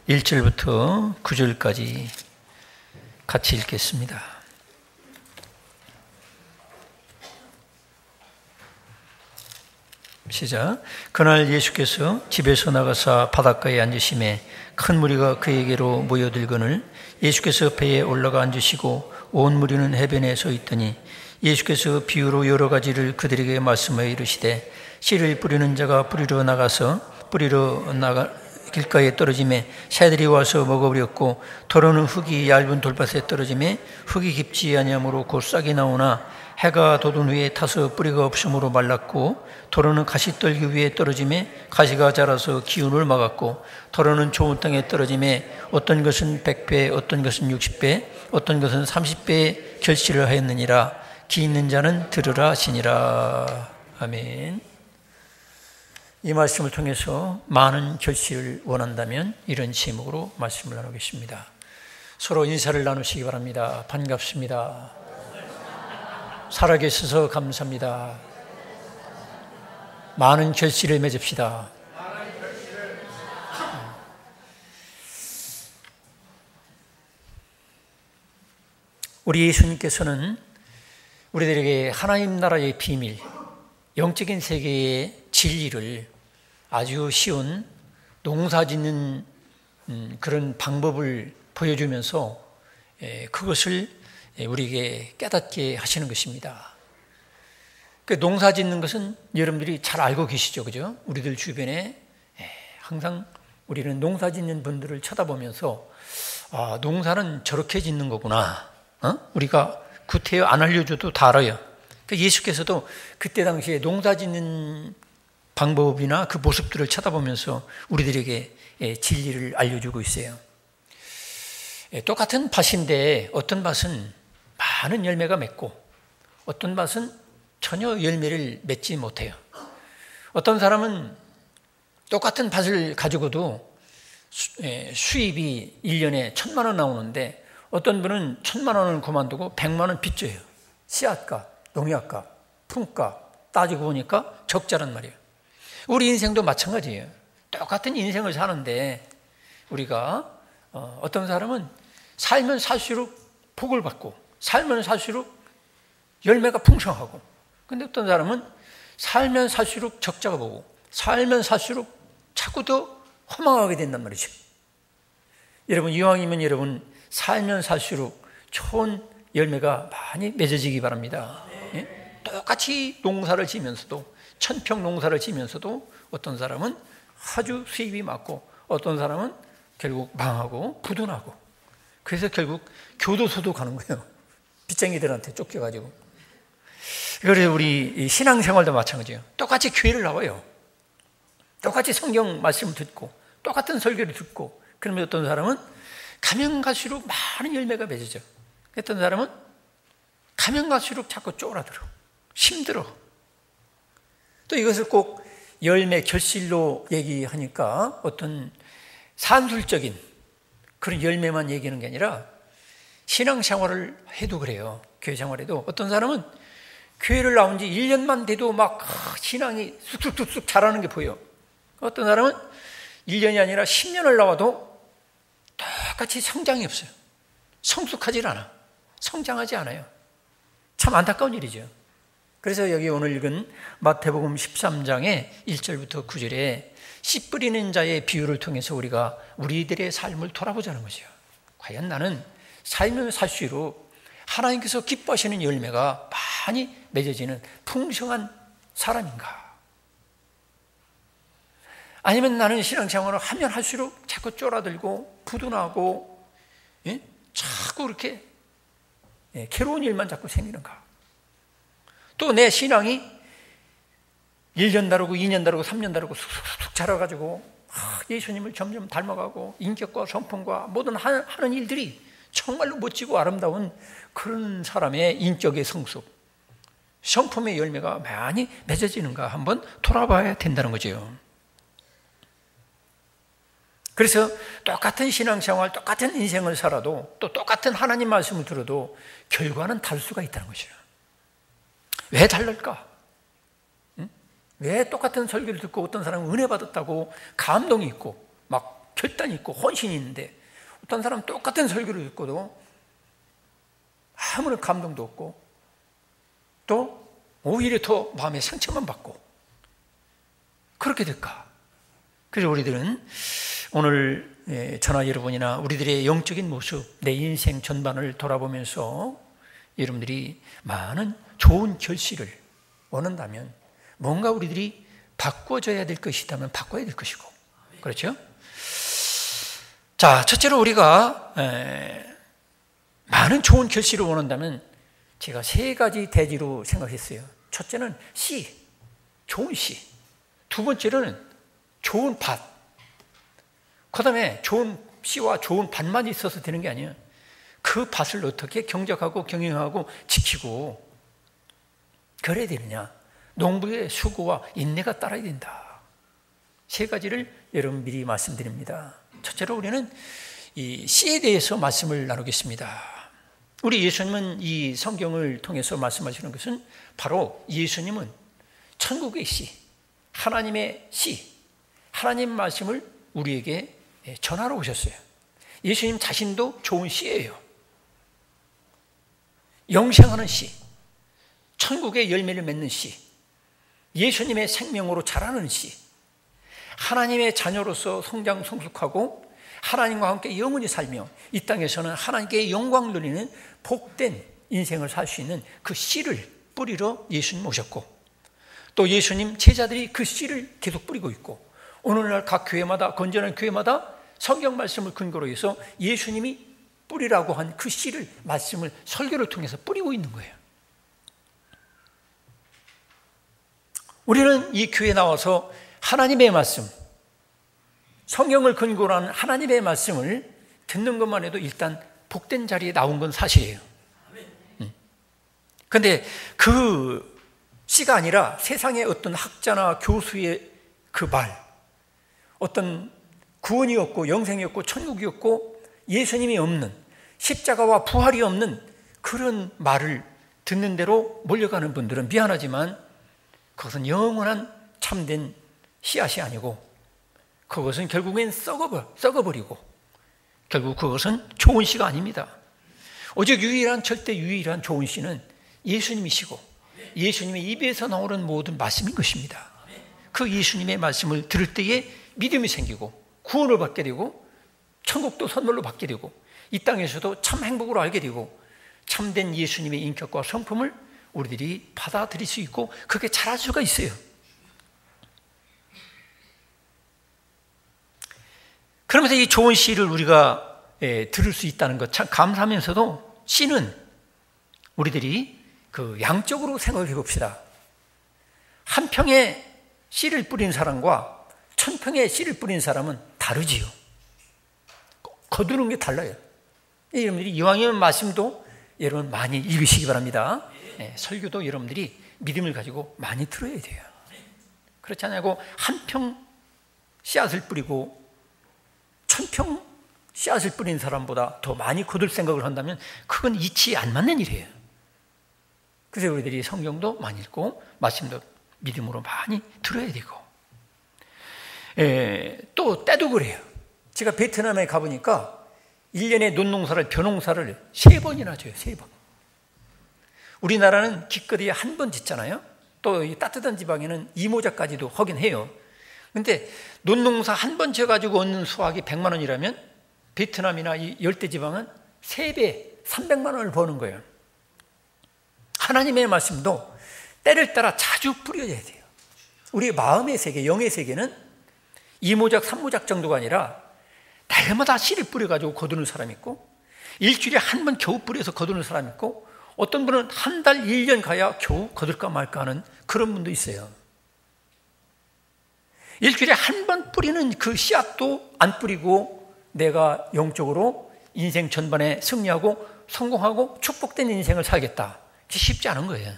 1절부터 9절까지 같이 읽겠습니다. 시작. 그날 예수께서 집에서 나가사 바닷가에 앉으심에 큰 무리가 그에게로 모여들거늘 예수께서 배에 올라가 앉으시고 온 무리는 해변에 서 있더니 예수께서 비유로 여러 가지를 그들에게 말씀하여 이르시되 씨를 뿌리는 자가 뿌리러 나가 길가에 떨어짐에 새들이 와서 먹어버렸고 더러는 흙이 얇은 돌밭에 떨어짐에 흙이 깊지 아니하므로 곧 싹이 나오나 해가 돋은 위에 타서 뿌리가 없으므로 말랐고 더러는 가시떨기 위에 떨어짐에 가시가 자라서 기운을 막았고 더러는 좋은 땅에 떨어짐에 어떤 것은 100배 어떤 것은 60배 어떤 것은 30배의 결실을 하였느니라. 귀 있는 자는 들으라 하시니라. 아멘. 이 말씀을 통해서 많은 결실을 원한다면 이런 제목으로 말씀을 나누겠습니다. 서로 인사를 나누시기 바랍니다. 반갑습니다. 살아계셔서 감사합니다. 많은 결실을 맺읍시다. 우리 예수님께서는 우리들에게 하나님 나라의 비밀, 영적인 세계의 진리를 아주 쉬운 농사짓는 그런 방법을 보여주면서 그것을 우리에게 깨닫게 하시는 것입니다. 농사짓는 것은 여러분들이 잘 알고 계시죠, 그죠? 우리들 주변에 항상 우리는 농사짓는 분들을 쳐다보면서 아, 농사는 저렇게 짓는 거구나. 우리가 구태여 안 알려줘도 다 알아요. 예수께서도 그때 당시에 농사짓는 방법이나 그 모습들을 쳐다보면서 우리들에게 진리를 알려주고 있어요. 똑같은 밭인데 어떤 밭은 많은 열매가 맺고 어떤 밭은 전혀 열매를 맺지 못해요. 어떤 사람은 똑같은 밭을 가지고도 수입이 1년에 1,000만 원 나오는데 어떤 분은 1,000만 원을 그만두고 100만 원 빚져요. 씨앗값, 농약값, 품값 따지고 보니까 적자란 말이에요. 우리 인생도 마찬가지예요. 똑같은 인생을 사는데 우리가 어떤 사람은 살면 살수록 복을 받고 살면 살수록 열매가 풍성하고 근데 어떤 사람은 살면 살수록 적자가 보고 살면 살수록 자꾸 더 허망하게 된단 말이죠. 여러분 이왕이면 여러분 살면 살수록 좋은 열매가 많이 맺어지기 바랍니다. 예? 똑같이 농사를 지면서도 천평 농사를 지면서도 어떤 사람은 아주 수입이 많고 어떤 사람은 결국 망하고 부도나고 그래서 결국 교도소도 가는 거예요. 빚쟁이들한테 쫓겨가지고. 그래서 우리 신앙생활도 마찬가지예요. 똑같이 교회를 나와요. 똑같이 성경 말씀을 듣고 똑같은 설교를 듣고 그러면 어떤 사람은 가면 갈수록 많은 열매가 맺어져. 어떤 사람은 가면 갈수록 자꾸 쪼그라들어. 힘들어. 또 이것을 꼭 열매 결실로 얘기하니까 어떤 산술적인 그런 열매만 얘기하는 게 아니라 신앙생활을 해도 그래요. 교회 생활에도 어떤 사람은 교회를 나온 지 1년만 돼도 막 신앙이 쑥쑥쑥쑥 자라는 게 보여. 어떤 사람은 1년이 아니라 10년을 나와도 똑같이 성장이 없어요. 성숙하지 않아. 성장하지 않아요. 참 안타까운 일이죠. 그래서 여기 오늘 읽은 마태복음 13장의 1절부터 9절에 씨 뿌리는 자의 비유를 통해서 우리가 우리들의 삶을 돌아보자는 거죠. 과연 나는 살면 살수록 하나님께서 기뻐하시는 열매가 많이 맺어지는 풍성한 사람인가? 아니면 나는 신앙생활을 하면 할수록 자꾸 쪼라들고 부도나고 자꾸 이렇게 괴로운 일만 자꾸 생기는가? 또 내 신앙이 1년 다르고 2년 다르고 3년 다르고 쑥쑥 자라가지고 예수님을 점점 닮아가고 인격과 성품과 모든 하는 일들이 정말로 멋지고 아름다운 그런 사람의 인격의 성숙, 성품의 열매가 많이 맺어지는가 한번 돌아봐야 된다는 거죠. 그래서 똑같은 신앙생활, 똑같은 인생을 살아도 또 똑같은 하나님 말씀을 들어도 결과는 다를 수가 있다는 거죠. 왜 다를까? 왜 똑같은 설교를 듣고 어떤 사람은 은혜 받았다고 감동이 있고 막 결단이 있고 헌신이 있는데 어떤 사람 똑같은 설교를 듣고도 아무런 감동도 없고 또 오히려 더 마음에 상처만 받고 그렇게 될까? 그래서 우리들은 오늘 저나 여러분이나 우리들의 영적인 모습, 내 인생 전반을 돌아보면서 여러분들이 많은 좋은 결실을 원한다면 뭔가 우리들이 바꿔줘야 될 것이 있다면 바꿔야 될 것이고, 그렇죠? 자, 첫째로 우리가 많은 좋은 결실을 원한다면 제가 세 가지 대지로 생각했어요. 첫째는 씨, 좋은 씨. 두 번째로는 좋은 밭. 그 다음에 좋은 씨와 좋은 밭만 있어서 되는 게 아니에요. 그 밭을 어떻게 경작하고 경영하고 지키고 그래야 되느냐. 농부의 수고와 인내가 따라야 된다. 세 가지를 여러분 미리 말씀드립니다. 첫째로 우리는 이 씨에 대해서 말씀을 나누겠습니다. 우리 예수님은 이 성경을 통해서 말씀하시는 것은 바로 예수님은 천국의 씨, 하나님의 씨, 하나님 말씀을 우리에게 전하러 오셨어요. 예수님 자신도 좋은 씨예요. 영생하는 씨, 천국의 열매를 맺는 씨, 예수님의 생명으로 자라는 씨, 하나님의 자녀로서 성장 성숙하고 하나님과 함께 영원히 살며 이 땅에서는 하나님께 영광 누리는 복된 인생을 살 수 있는 그 씨를 뿌리러 예수님 오셨고, 또 예수님 제자들이 그 씨를 계속 뿌리고 있고, 오늘날 각 교회마다, 건전한 교회마다 성경 말씀을 근거로 해서 예수님이 뿌리라고 한 그 씨를, 말씀을 설교를 통해서 뿌리고 있는 거예요. 우리는 이 교회에 나와서 하나님의 말씀, 성경을 근거로 하는 하나님의 말씀을 듣는 것만 해도 일단 복된 자리에 나온 건 사실이에요. 그런데 그 씨가 아니라 세상의 어떤 학자나 교수의 그 말, 어떤 구원이 없고 영생이 없고 천국이 없고 예수님이 없는, 십자가와 부활이 없는 그런 말을 듣는 대로 몰려가는 분들은 미안하지만 그것은 영원한 참된 씨앗이 아니고 그것은 결국엔 썩어버리고 결국 그것은 좋은 씨가 아닙니다. 오직 절대 유일한 좋은 씨는 예수님이시고 예수님의 입에서 나오는 모든 말씀인 것입니다. 그 예수님의 말씀을 들을 때에 믿음이 생기고 구원을 받게 되고 천국도 선물로 받게 되고 이 땅에서도 참 행복으로 알게 되고 참된 예수님의 인격과 성품을 우리들이 받아들일 수 있고 그렇게 자랄 수가 있어요. 그러면서 이 좋은 씨를 우리가 들을 수 있다는 것 참 감사하면서도 씨는 우리들이 그 양적으로 생각해 봅시다. 한 평에 씨를 뿌린 사람과 1000평에 씨를 뿌린 사람은 다르지요. 거두는 게 달라요. 여러분들이 이왕이면 말씀도 여러분 많이 읽으시기 바랍니다. 설교도 여러분들이 믿음을 가지고 많이 들어야 돼요. 그렇지 않냐고 한 평 씨앗을 뿌리고 1000평 씨앗을 뿌린 사람보다 더 많이 거둘 생각을 한다면 그건 이치 안 맞는 일이에요. 그래서 우리들이 성경도 많이 읽고 말씀도 믿음으로 많이 들어야 되고 또 때도 그래요. 제가 베트남에 가보니까 1년에 논농사를, 벼농사를 3번이나 줘요. 3번. 우리나라는 기껏해야 한 번 짓잖아요. 또 이 따뜻한 지방에는 이모작까지도 하긴 해요. 그런데 논농사 한 번 지어가지고 얻는 수확이 100만 원이라면 베트남이나 이 열대지방은 3배, 300만 원을 버는 거예요. 하나님의 말씀도 때를 따라 자주 뿌려야 돼요. 우리 마음의 세계, 영의 세계는 2모작, 3모작 정도가 아니라 날마다 씨를 뿌려가지고 거두는 사람이 있고 일주일에 한 번 겨우 뿌려서 거두는 사람이 있고 어떤 분은 한 달, 1년 가야 겨우 거둘까 말까 하는 그런 분도 있어요. 일주일에 한 번 뿌리는 그 씨앗도 안 뿌리고 내가 영적으로 인생 전반에 승리하고 성공하고 축복된 인생을 살겠다. 쉽지 않은 거예요.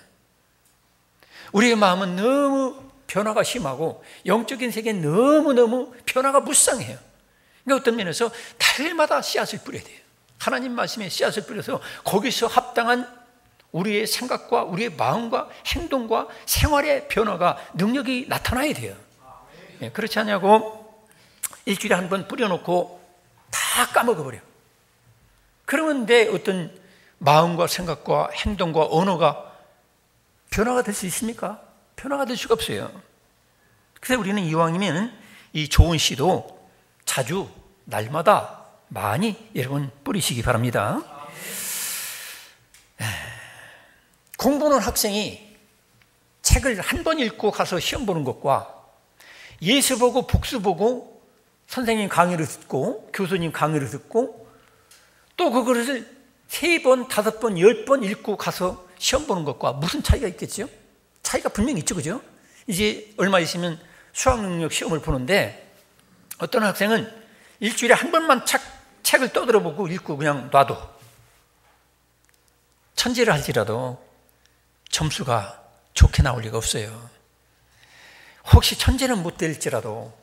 우리의 마음은 너무 변화가 심하고 영적인 세계는 너무너무 변화가 무쌍해요. 그러니까 어떤 면에서 달마다 씨앗을 뿌려야 돼요. 하나님 말씀에 씨앗을 뿌려서 거기서 합당한 우리의 생각과 우리의 마음과 행동과 생활의 변화가 능력이 나타나야 돼요. 그렇지 않냐고 일주일에 한 번 뿌려놓고 다 까먹어버려. 그러면 내 어떤 마음과 생각과 행동과 언어가 변화가 될 수 있습니까? 변화가 될 수가 없어요. 그래서 우리는 이왕이면 이 좋은 씨도 자주 날마다 많이 여러분 뿌리시기 바랍니다. 공부하는 학생이 책을 한 번 읽고 가서 시험 보는 것과 예수 보고 복수 보고 선생님 강의를 듣고 교수님 강의를 듣고 또 그것을 3번, 5번, 10번 읽고 가서 시험 보는 것과 무슨 차이가 있겠죠? 차이가 분명히 있죠, 그죠? 이제 얼마 있으면 수학 능력 시험을 보는데 어떤 학생은 일주일에 한 번만 책을 떠들어 보고 읽고 그냥 놔도 천재를 할지라도 점수가 좋게 나올 리가 없어요. 혹시 천재는 못 될지라도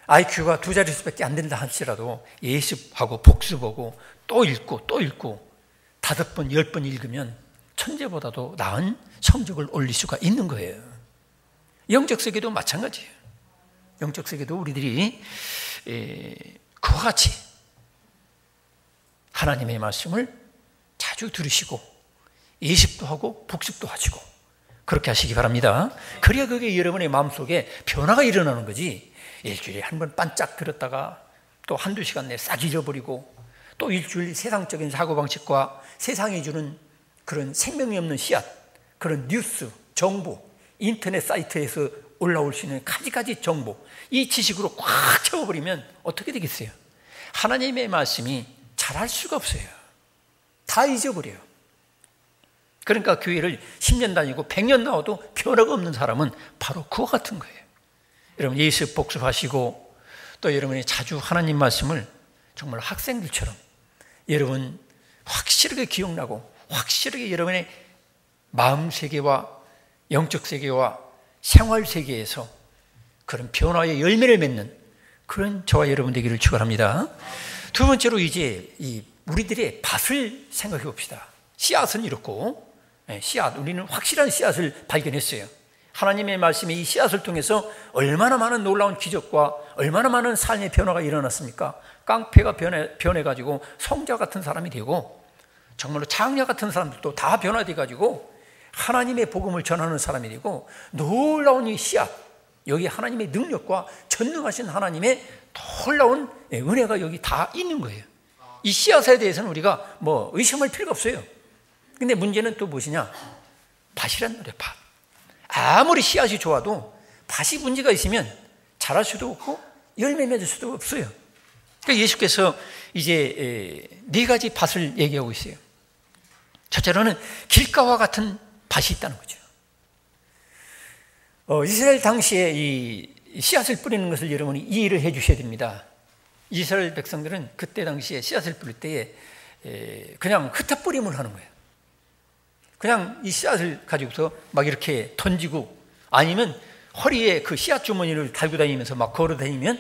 IQ가 2자릿수밖에 안 된다 할지라도 예습하고 복습하고 또 읽고 또 읽고 5번, 10번 읽으면 천재보다도 나은 성적을 올릴 수가 있는 거예요. 영적 세계도 마찬가지예요. 영적 세계도 우리들이 그와 같이 하나님의 말씀을 자주 들으시고 예습도 하고 복습도 하시고 그렇게 하시기 바랍니다. 그래야 그게 여러분의 마음속에 변화가 일어나는 거지. 일주일에 한 번 반짝 들었다가 또 한두 시간 내에 싹 잊어버리고 또 일주일 세상적인 사고방식과 세상이 주는 그런 생명이 없는 씨앗, 그런 뉴스, 정보, 인터넷 사이트에서 올라올 수 있는 가지가지 정보, 이 지식으로 꽉 채워버리면 어떻게 되겠어요? 하나님의 말씀이 잘할 수가 없어요. 다 잊어버려요. 그러니까 교회를 10년 다니고 100년 나와도 변화가 없는 사람은 바로 그와 같은 거예요. 여러분 예습 복습하시고 또 여러분이 자주 하나님 말씀을 정말 학생들처럼 여러분 확실하게 기억나고 확실하게 여러분의 마음 세계와 영적 세계와 생활 세계에서 그런 변화의 열매를 맺는 그런 저와 여러분 되기를 축원합니다. 두 번째로 이제 우리들의 밭을 생각해 봅시다. 씨앗은 이렇고 씨앗, 우리는 확실한 씨앗을 발견했어요. 하나님의 말씀이 이 씨앗을 통해서 얼마나 많은 놀라운 기적과 얼마나 많은 삶의 변화가 일어났습니까? 깡패가 변해가지고 성자 같은 사람이 되고 정말로 장녀 같은 사람들도 다 변화돼가지고 하나님의 복음을 전하는 사람이 되고 놀라운 이 씨앗, 여기 하나님의 능력과 전능하신 하나님의 놀라운 은혜가 여기 다 있는 거예요. 이 씨앗에 대해서는 우리가 뭐 의심할 필요가 없어요. 근데 문제는 또 무엇이냐? 밭이란 말이에요. 밭. 아무리 씨앗이 좋아도 밭이 문제가 있으면 자랄 수도 없고 열매 맺을 수도 없어요. 그러니까 예수께서 이제 4가지 밭을 얘기하고 있어요. 첫째로는 길가와 같은 밭이 있다는 거죠. 이스라엘 당시에 이 씨앗을 뿌리는 것을 여러분이 이해를 해 주셔야 됩니다. 이스라엘 백성들은 그때 당시에 씨앗을 뿌릴 때에 그냥 흩어뿌림을 하는 거예요. 그냥 이 씨앗을 가지고서 막 이렇게 던지고 아니면 허리에 그 씨앗 주머니를 달고 다니면서 막 걸어 다니며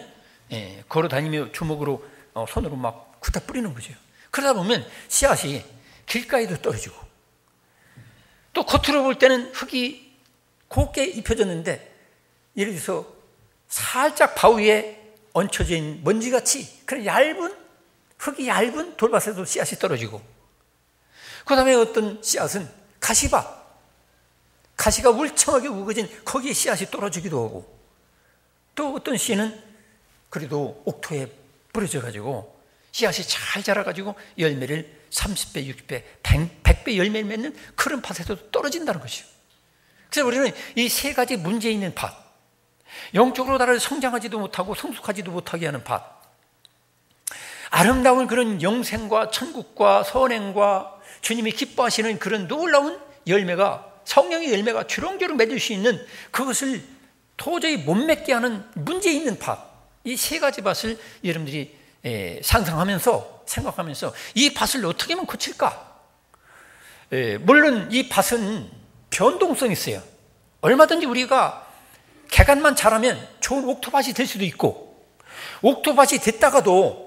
주먹으로 손으로 막 흩어 뿌리는 거죠. 그러다 보면 씨앗이 길가에도 떨어지고 또 겉으로 볼 때는 흙이 곱게 입혀졌는데 예를 들어서 살짝 바위에 얹혀져 있는 먼지같이 그런 흙이 얇은 돌밭에도 씨앗이 떨어지고 그 다음에 어떤 씨앗은 가시가 울창하게 우거진 거기에 씨앗이 떨어지기도 하고 또 어떤 씨는 그래도 옥토에 뿌려져 가지고 씨앗이 잘 자라가지고 열매를 30배, 60배, 100배 열매를 맺는 그런 밭에도 떨어진다는 것이죠. 그래서 우리는 이 3가지 문제 있는 밭, 영적으로 나를 성장하지도 못하고 성숙하지도 못하게 하는 밭, 아름다운 그런 영생과 천국과 선행과 주님이 기뻐하시는 그런 놀라운 열매가 성령의 열매가 주렁주렁 맺을 수 있는 그것을 도저히 못 맺게 하는 문제 있는 밭, 이 3가지 밭을 여러분들이 상상하면서 생각하면서 이 밭을 어떻게 하면 고칠까? 물론 이 밭은 변동성이 있어요. 얼마든지 우리가 개간만 잘하면 좋은 옥토밭이 될 수도 있고 옥토밭이 됐다가도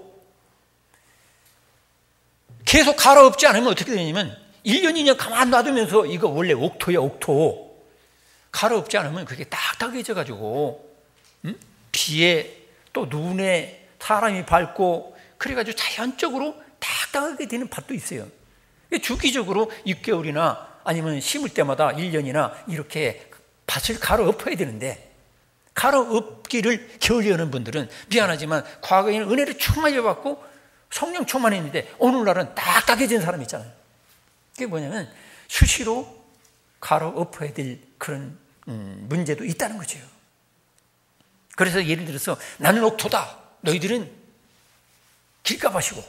계속 갈아엎지 않으면 어떻게 되냐면 1년, 2년 가만 놔두면서 이거 원래 옥토야 옥토 갈아엎지 않으면 그게 딱딱해져 가지고 비에 또 눈에 사람이 밟고 그래가지고 자연적으로 딱딱하게 되는 밭도 있어요. 주기적으로 6개월이나 아니면 심을 때마다 1년이나 이렇게 밭을 갈아엎어야 되는데, 갈아엎기를 게을리하는 분들은 미안하지만 과거에는 은혜를 충만히 받고 성령 충만했는데 오늘날은 딱딱해진 사람이 있잖아요. 그게 뭐냐면 수시로 갈아엎어야 될 그런 문제도 있다는 거죠. 그래서 예를 들어서 나는 옥토다, 너희들은 길가밭이고,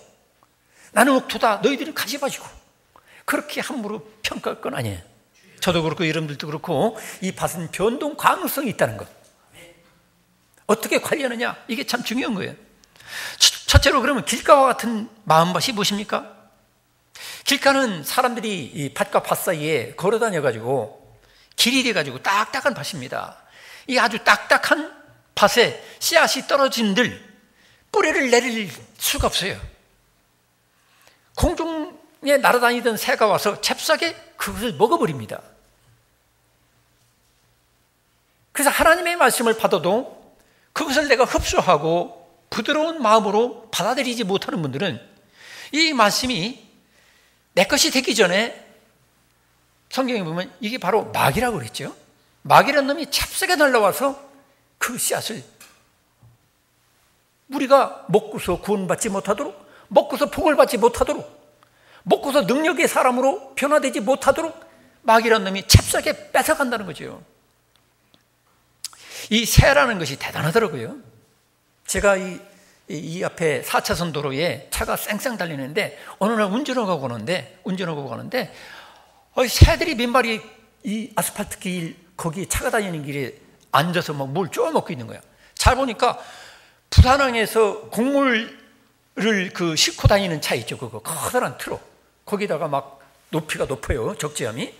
나는 옥토다, 너희들은 가지밭이고, 그렇게 함부로 평가할 건 아니에요. 저도 그렇고 여러분들도 그렇고 이 밭은 변동 가능성이 있다는 것. 어떻게 관리하느냐, 이게 참 중요한 거예요. 첫째로 그러면 길가와 같은 마음밭이 무엇입니까? 길가는 사람들이 이 밭과 밭 사이에 걸어 다녀가지고 길이 돼가지고 딱딱한 밭입니다. 이 아주 딱딱한 밭에 씨앗이 떨어진들 뿌리를 내릴 수가 없어요. 공중에 날아다니던 새가 와서 잽싸게 그것을 먹어버립니다. 그래서 하나님의 말씀을 받아도 그것을 내가 흡수하고 부드러운 마음으로 받아들이지 못하는 분들은 이 말씀이 내 것이 되기 전에, 성경에 보면 이게 바로 마귀라고 그랬죠. 마귀라는 놈이 찹싸게 날라와서 그 씨앗을 우리가 먹고서 구원받지 못하도록, 먹고서 복을 받지 못하도록, 먹고서 능력의 사람으로 변화되지 못하도록 마귀라는 놈이 찹싸게 뺏어간다는 거죠. 이 새라는 것이 대단하더라고요. 제가 이 앞에 4차선 도로에 차가 쌩쌩 달리는데 어느 날 운전하고 가는데 새들이 몇 마리 이 아스팔트 길 거기 차가 다니는 길에 앉아서 막 물 쪼아먹고 있는 거야. 잘 보니까 부산항에서 곡물을 그 싣고 다니는 차 있죠. 그거 커다란 트럭. 거기다가 막 높이가 높아요. 적재함이.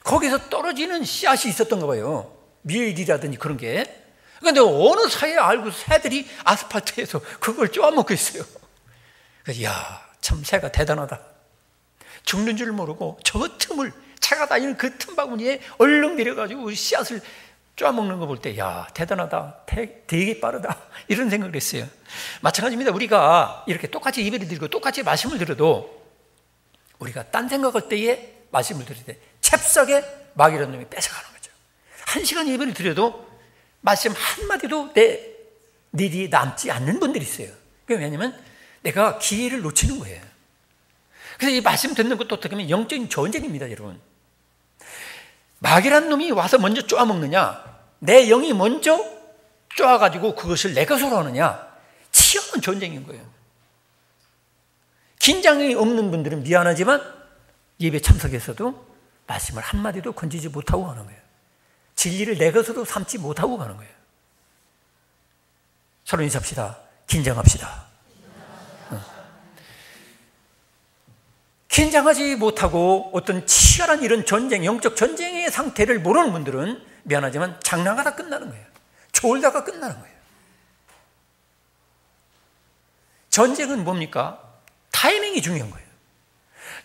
거기서 떨어지는 씨앗이 있었던가 봐요. 밀이라든지 그런 게. 그런데 어느 사이에 알고 새들이 아스팔트에서 그걸 쪼아먹고 있어요. 그래서 참 새가 대단하다. 죽는 줄 모르고 저 틈을, 차가 다니는 그 틈바구니에 얼른 내려가지고 씨앗을 쪼아먹는 거 볼 때 대단하다, 되게 빠르다, 이런 생각을 했어요. 마찬가지입니다. 우리가 이렇게 똑같이 예배를 드리고 똑같이 말씀을 들어도 우리가 딴 생각할 때에 말씀을 들을 때 잽싸게 마귀라는 놈이 뺏어가는 거죠. 1시간 예배를 드려도 말씀 한마디도 내 일이 남지 않는 분들이 있어요. 왜냐하면 내가 기회를 놓치는 거예요. 그래서 이 말씀 듣는 것도 어떻게 보면 영적인 전쟁입니다, 여러분. 마귀라는 놈이 와서 먼저 쪼아먹느냐, 내 영이 먼저 쪼아가지고 그것을 내 것으로 하느냐, 치열한 전쟁인 거예요. 긴장이 없는 분들은 미안하지만 예배 참석에서도 말씀을 한마디도 건지지 못하고 가는 거예요. 진리를 내 것으로 삼지 못하고 가는 거예요. 서로 인사합시다. 긴장합시다. 긴장하지 못하고 어떤 치열한 이런 전쟁, 영적 전쟁의 상태를 모르는 분들은 미안하지만 장난하다 끝나는 거예요. 졸다가 끝나는 거예요. 전쟁은 뭡니까? 타이밍이 중요한 거예요.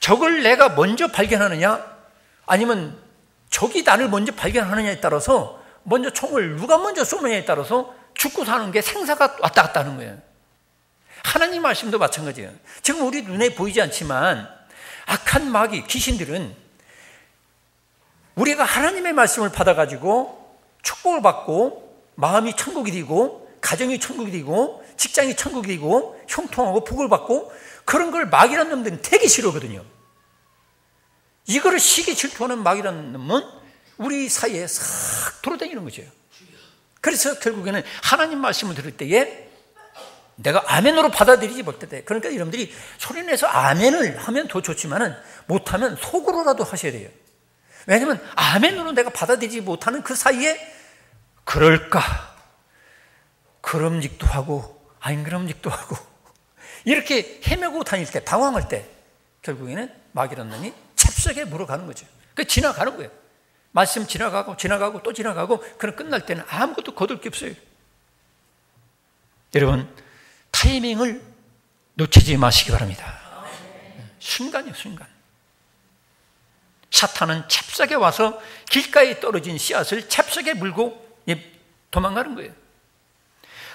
적을 내가 먼저 발견하느냐, 아니면 적이 나를 먼저 발견하느냐에 따라서 먼저 총을 누가 먼저 쏘느냐에 따라서 죽고 사는 게 생사가 왔다 갔다 하는 거예요. 하나님 말씀도 마찬가지예요. 지금 우리 눈에 보이지 않지만 악한 마귀, 귀신들은 우리가 하나님의 말씀을 받아가지고 축복을 받고 마음이 천국이 되고 가정이 천국이 되고 직장이 천국이 되고 형통하고 복을 받고 그런 걸 마귀라는 놈들은 되게 싫어하거든요. 이거를 시기 질투하는 마귀라는 놈은 우리 사이에 싹 돌아다니는 거죠. 그래서 결국에는 하나님 말씀을 들을 때에 내가 아멘으로 받아들이지 못할 때, 그러니까 여러분들이 소리내서 아멘을 하면 더 좋지만은 못하면 속으로라도 하셔야 돼요. 왜냐하면 아멘으로 내가 받아들이지 못하는 그 사이에 그럴까, 그럼직도 하고 아닌 그럼직도 하고 이렇게 헤매고 다닐 때, 방황할 때 결국에는 마귀라는 놈이 찹싸게 물어가는 거죠. 그 지나가는 거예요. 말씀 지나가고 또 지나가고, 그럼 끝날 때는 아무것도 거둘 게 없어요. 여러분, 타이밍을 놓치지 마시기 바랍니다. 순간이요, 순간. 사탄은 찹싸게 와서 길가에 떨어진 씨앗을 찹싸게 물고 도망가는 거예요.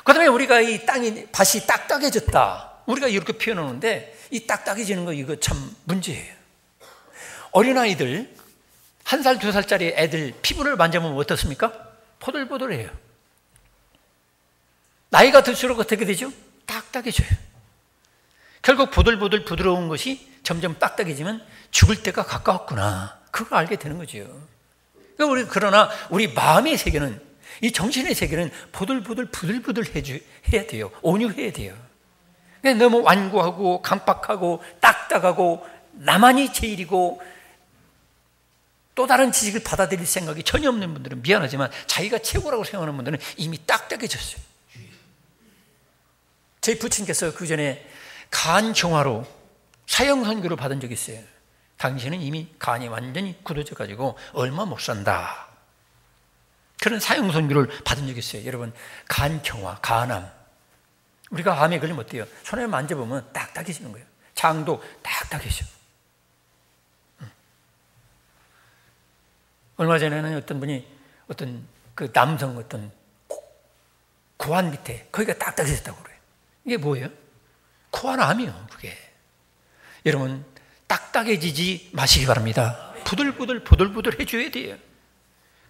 그 다음에 우리가 이 밭이 딱딱해졌다. 우리가 이렇게 표현하는데 이 딱딱해지는 거 이거 참 문제예요. 어린아이들, 1살, 2살짜리 애들 피부를 만져보면 어떻습니까? 포들포들해요. 나이가 들수록 어떻게 되죠? 딱딱해져요. 결국 보들보들 부드러운 것이 점점 딱딱해지면 죽을 때가 가까웠구나. 그걸 알게 되는 거죠. 그러나 우리 마음의 세계는, 이 정신의 세계는 보들보들 부들부들 해야 돼요. 온유해야 돼요. 너무 완고하고 강박하고 딱딱하고 나만이 제일이고 또 다른 지식을 받아들일 생각이 전혀 없는 분들은 미안하지만 자기가 최고라고 생각하는 분들은 이미 딱딱해졌어요. 저희 부친께서 그 전에 간 정화로 사형 선고를 받은 적이 있어요. 당신은 이미 간이 완전히 굳어져가지고 얼마 못 산다. 그런 사형 선고를 받은 적이 있어요. 여러분, 간 정화, 간암. 우리가 암에 걸리면 어때요? 손에 만져보면 딱딱해지는 거예요. 장도 딱딱해져. 얼마 전에는 어떤 분이 어떤 그 남성 어떤 고환 밑에 거기가 딱딱해졌다고 그래요. 이게 뭐예요? 코안암이요, 그게. 여러분, 딱딱해지지 마시기 바랍니다. 부들부들 해줘야 돼요.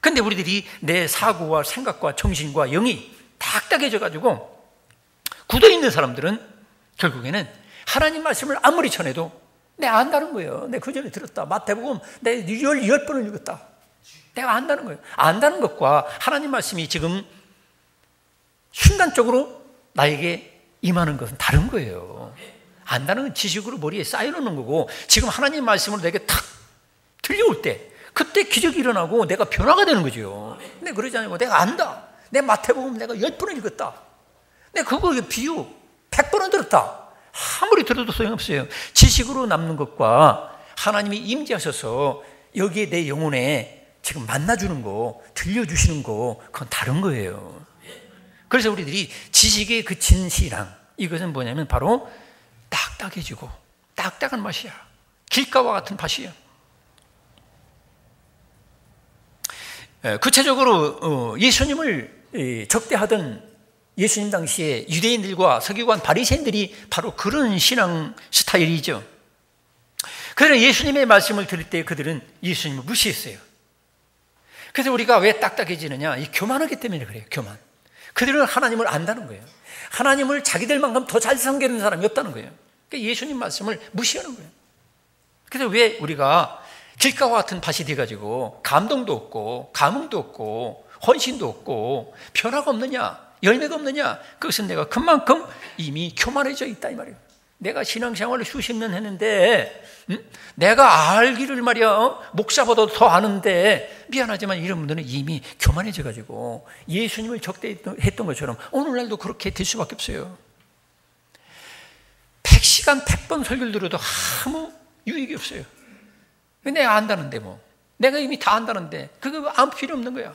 근데 우리들이 내 사고와 생각과 정신과 영이 딱딱해져가지고 굳어있는 사람들은 결국에는 하나님 말씀을 아무리 전해도 내가 안다는 거예요. 내가 그 전에 들었다. 마태복음 내가 10번을 읽었다. 내가 안다는 거예요. 안다는 것과 하나님 말씀이 지금 순간적으로 나에게 임하는 것은 다른 거예요. 안다는 건 지식으로 머리에 쌓여놓는 거고, 지금 하나님 말씀으로 내게 탁 들려올 때 그때 기적이 일어나고 내가 변화가 되는 거죠. 근데 그러지 않고 내가 안다. 내 마태복음 내가 10번을 읽었다. 내가 그거 비유 100번은 들었다. 아무리 들어도 소용없어요. 지식으로 남는 것과 하나님이 임재하셔서 여기에 내 영혼에 지금 만나주는 거, 들려주시는 거, 그건 다른 거예요. 그래서 우리들이 지식에 그친 신앙, 이것은 뭐냐면 바로 딱딱해지고 딱딱한 맛이야. 길가와 같은 밭이야. 구체적으로 예수님을 적대하던 예수님 당시에 유대인들과 서기관 바리새인들이 바로 그런 신앙 스타일이죠. 그러나 예수님의 말씀을 들을 때 그들은 예수님을 무시했어요. 그래서 우리가 왜 딱딱해지느냐? 이 교만하기 때문에 그래요. 교만. 그들은 하나님을 안다는 거예요. 하나님을 자기들만큼 더 잘 섬기는 사람이 없다는 거예요. 그러니까 예수님 말씀을 무시하는 거예요. 그래서 왜 우리가 길가와 같은 밭이 돼가지고 감동도 없고 감흥도 없고 헌신도 없고 변화가 없느냐, 열매가 없느냐? 그것은 내가 그만큼 이미 교만해져 있다 이 말이에요. 내가 신앙생활을 수십 년 했는데 내가 알기를 말이야 목사보다 더 아는데, 미안하지만 이런 분들은 이미 교만해져가지고 예수님을 적대했던 것처럼 오늘날도 그렇게 될 수밖에 없어요. 100시간 100번 설교를 들어도 아무 유익이 없어요. 내가 안다는데 뭐, 내가 이미 다 안다는데 그거 아무 필요 없는 거야.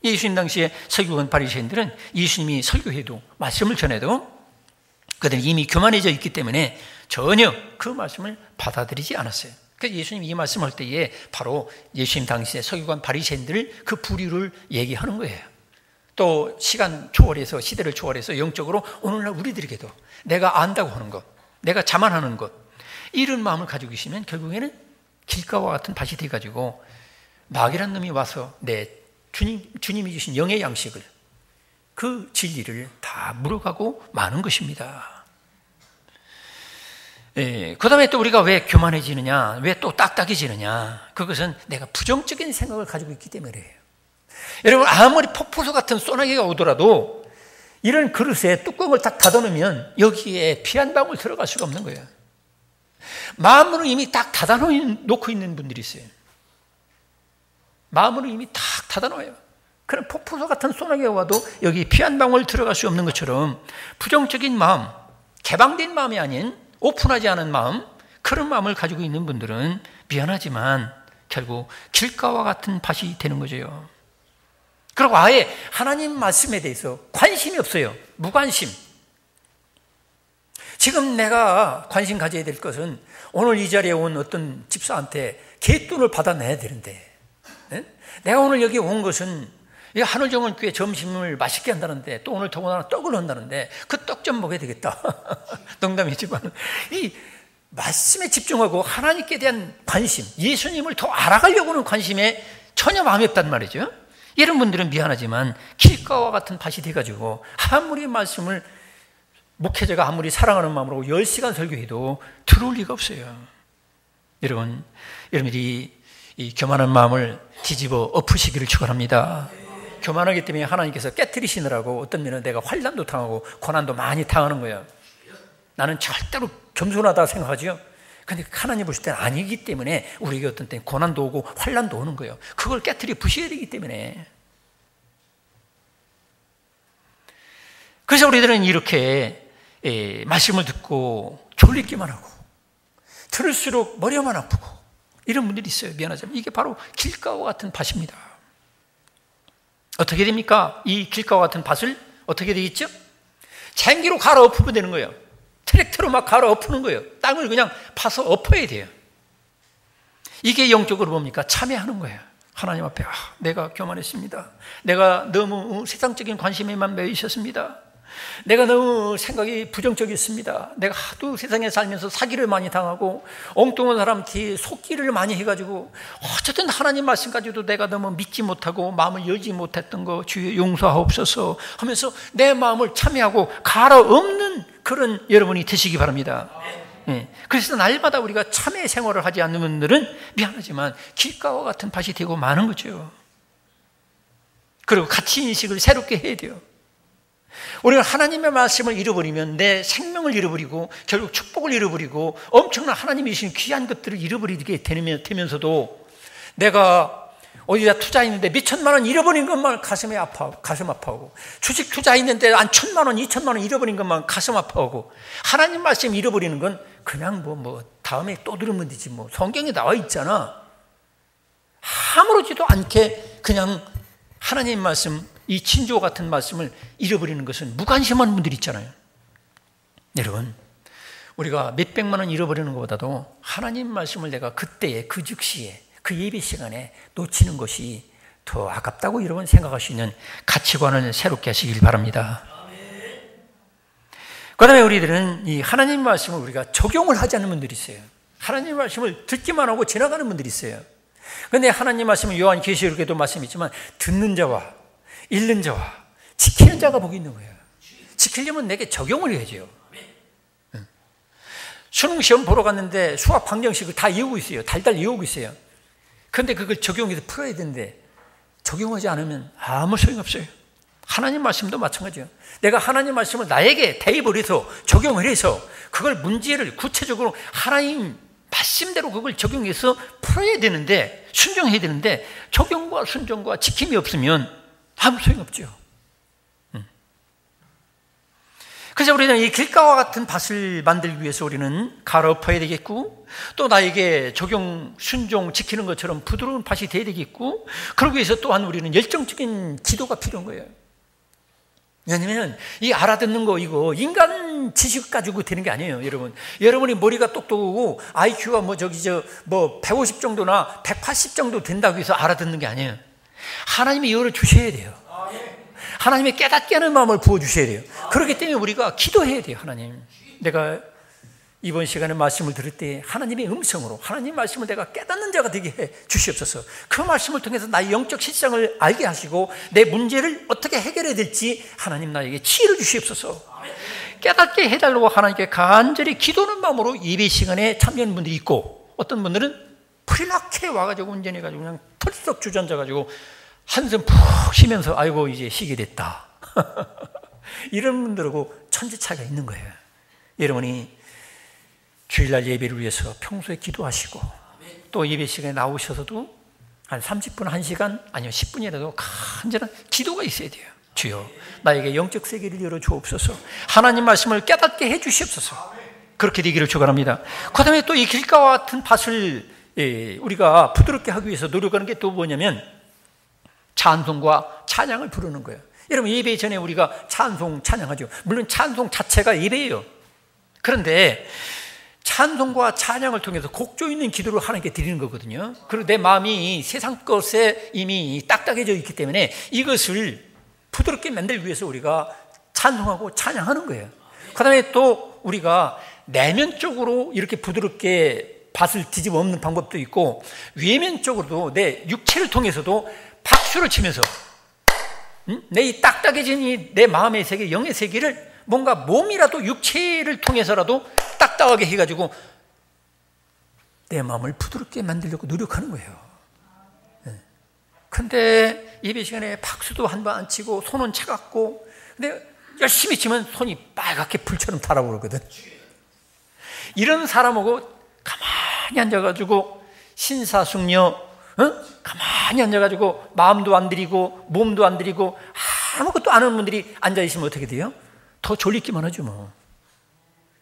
예수님 당시에 서기관 바리새인들은 예수님이 설교해도 말씀을 전해도 그들은 이미 교만해져 있기 때문에 전혀 그 말씀을 받아들이지 않았어요. 그래서 예수님이 이 말씀할 때에 바로 예수님 당시에 서기관 바리새인들 그 부류를 얘기하는 거예요. 또 시간 초월해서, 시대를 초월해서 영적으로 오늘날 우리들에게도 내가 안다고 하는 것, 내가 자만하는 것, 이런 마음을 가지고 계시면 결국에는 길가와 같은 밭이 돼가지고 마귀란 놈이 와서 내 주님이 주신 영의 양식을, 그 진리를 다 물어가고 마는 것입니다. 그 다음에 또 우리가 왜 교만해지느냐, 왜 또 딱딱해지느냐, 그것은 내가 부정적인 생각을 가지고 있기 때문에 그래요. 여러분, 아무리 폭포수 같은 소나기가 오더라도 이런 그릇에 뚜껑을 딱 닫아놓으면 여기에 피 한 방울 들어갈 수가 없는 거예요. 마음으로 이미 딱 닫아놓고 있는 분들이 있어요. 마음으로 이미 딱 닫아놓아요. 그런 폭포수 같은 소나기가 와도 여기 피 한 방울 들어갈 수 없는 것처럼 부정적인 마음, 개방된 마음이 아닌 오픈하지 않은 마음, 그런 마음을 가지고 있는 분들은 미안하지만 결국 길가와 같은 밭이 되는 거죠. 그리고 아예 하나님 말씀에 대해서 관심이 없어요. 무관심. 지금 내가 관심 가져야 될 것은 오늘 이 자리에 온 어떤 집사한테 갯돈을 받아내야 되는데, 내가 오늘 여기 온 것은 한울정원 교회 점심을 맛있게 한다는데 또 오늘 더군다나 떡을 한다는데 그 떡 좀 먹어야 되겠다. 농담이지만 이 말씀에 집중하고 하나님께 대한 관심, 예수님을 더 알아가려고 하는 관심에 전혀 마음이 없단 말이죠. 이런 분들은 미안하지만 길가와 같은 밭이 돼가지고 아무리 말씀을 목회자가 아무리 사랑하는 마음으로 10시간 설교해도 들어올 리가 없어요. 여러분들이 이 교만한 마음을 뒤집어 엎으시기를 축원합니다. 교만하기 때문에 하나님께서 깨트리시느라고 어떤 면은 내가 환난도 당하고 고난도 많이 당하는 거예요. 나는 절대로 겸손하다 생각하죠. 근데 하나님 보실 때는 아니기 때문에 우리에게 어떤 때 고난도 오고 환난도 오는 거예요. 그걸 깨트려 부셔야 되기 때문에. 그래서 우리들은 이렇게 말씀을 듣고 졸리기만 하고 들을수록 머리만 아프고 이런 분들이 있어요. 미안하지만 이게 바로 길가와 같은 밭입니다. 어떻게 됩니까? 이 길가와 같은 밭을 어떻게 되겠죠? 쟁기로 갈아 엎으면 되는 거예요. 트랙터로 막 갈아 엎는 거예요. 땅을 그냥 파서 엎어야 돼요. 이게 영적으로 뭡니까? 참여하는 거예요. 하나님 앞에 내가 교만했습니다. 내가 너무 세상적인 관심에만 매여 있었습니다. 내가 너무 생각이 부정적이었습니다. 내가 하도 세상에 살면서 사기를 많이 당하고 엉뚱한 사람 뒤에 속기를 많이 해가지고 어쨌든 하나님 말씀까지도 내가 너무 믿지 못하고 마음을 열지 못했던 거 주여 용서하옵소서 하면서 내 마음을 참여하고 갈아엎는 그런 여러분이 되시기 바랍니다. 그래서 날마다 우리가 참회 생활을 하지 않는 분들은 미안하지만 길가와 같은 밭이 되고 마는 거죠. 그리고 가치 인식을 새롭게 해야 돼요. 우리가 하나님의 말씀을 잃어버리면 내 생명을 잃어버리고 결국 축복을 잃어버리고 엄청난 하나님이 주신 귀한 것들을 잃어버리게 되면서도 내가 어디다 투자했는데 몇 천만 원 잃어버린 것만 가슴 아파하고 주식 투자했는데 한 1,000만 원, 2,000만 원 잃어버린 것만 가슴 아파하고 하나님 말씀 잃어버리는 건 그냥 뭐 다음에 또 들으면 되지 뭐 성경에 나와 있잖아. 아무렇지도 않게 그냥 하나님 말씀 이 친조 같은 말씀을 잃어버리는 것은 무관심한 분들이 있잖아요. 여러분 우리가 몇백만 원 잃어버리는 것보다도 하나님 말씀을 내가 그때에 그 즉시에 그 예배 시간에 놓치는 것이 더 아깝다고 여러분 생각할 수 있는 가치관을 새롭게 하시길 바랍니다. 그 다음에 우리들은 이 하나님 말씀을 우리가 적용을 하지 않는 분들이 있어요. 하나님 말씀을 듣기만 하고 지나가는 분들이 있어요. 그런데 하나님 말씀은 요한계시록에도 말씀있지만 듣는 자와 읽는 자와 지키는 자가 복이 있는 거예요. 지키려면 내게 적용을 해야죠. 수능 시험 보러 갔는데 수학 방정식을 다 외우고 있어요. 달달 외우고 있어요. 그런데 그걸 적용해서 풀어야 되는데 적용하지 않으면 아무 소용없어요. 하나님 말씀도 마찬가지예요. 내가 하나님 말씀을 나에게 대입을 해서 적용을 해서 그걸 문제를 구체적으로 하나님 말씀대로 그걸 적용해서 풀어야 되는데 순종해야 되는데 적용과 순종과 지킴이 없으면 아무 소용없죠. 그래서 우리는 이 길가와 같은 밭을 만들기 위해서 우리는 갈아엎어야 되겠고 또 나에게 적용, 순종, 지키는 것처럼 부드러운 밭이 되어야 되겠고 그러기 위해서 또한 우리는 열정적인 기도가 필요한 거예요. 왜냐하면 이 알아듣는 거 이거 인간 지식 가지고 되는 게 아니에요. 여러분이 머리가 똑똑하고 IQ가 150 정도나 180 정도 된다고 해서 알아듣는 게 아니에요. 하나님이 열어 주셔야 돼요. 하나님의 깨닫게 하는 마음을 부어주셔야 돼요. 그렇기 때문에 우리가 기도해야 돼요. 하나님, 내가 이번 시간에 말씀을 들을 때 하나님의 음성으로 하나님 말씀을 내가 깨닫는 자가 되게 해 주시옵소서. 그 말씀을 통해서 나의 영적 실상을 알게 하시고 내 문제를 어떻게 해결해야 될지 하나님 나에게 지혜를 주시옵소서. 깨닫게 해달라고 하나님께 간절히 기도하는 마음으로 예배 시간에 참여하는 분들이 있고 어떤 분들은 프리락해 와가지고 운전해가지고 그냥 털썩 주저앉아가지고 한숨 푹 쉬면서 아이고 이제 쉬게 됐다. 이런 분들하고 천지차이가 있는 거예요. 여러분이 주일날 예배를 위해서 평소에 기도하시고 또 예배 시간에 나오셔서도 한 30분, 1시간 아니면 10분이라도 간절한 기도가 있어야 돼요. 주여 나에게 영적 세계를 열어 주옵소서. 하나님 말씀을 깨닫게 해 주시옵소서. 그렇게 되기를 축원합니다. 그 다음에 또 이 길가와 같은 밭을 우리가 부드럽게 하기 위해서 노력하는 게 또 뭐냐면 찬송과 찬양을 부르는 거예요. 여러분 예배 전에 우리가 찬송 찬양하죠. 물론 찬송 자체가 예배예요. 그런데 찬송과 찬양을 통해서 곡조 있는 기도를 하나님께 드리는 거거든요. 그리고 내 마음이 세상 것에 이미 딱딱해져 있기 때문에 이것을 부드럽게 만들기 위해서 우리가 찬송하고 찬양하는 거예요. 그 다음에 또 우리가 내면적으로 이렇게 부드럽게 밭을 뒤집어 엎는 방법도 있고, 외면적으로도 내 육체를 통해서도 박수를 치면서 내 이 딱딱해진 내 마음의 세계, 영의 세계를 뭔가 몸이라도 육체를 통해서라도 딱딱하게 해가지고 내 마음을 부드럽게 만들려고 노력하는 거예요. 근데 예배 시간에 박수도 한 번 안 치고 손은 차갑고, 근데 열심히 치면 손이 빨갛게 불처럼 달아오르거든. 이런 사람하고 가만히 앉아가지고 신사숙녀, 가만히 앉아가지고 마음도 안 들이고 몸도 안 들이고 아무것도 안 하는 분들이 앉아있으면 어떻게 돼요? 더 졸리기만 하죠 뭐.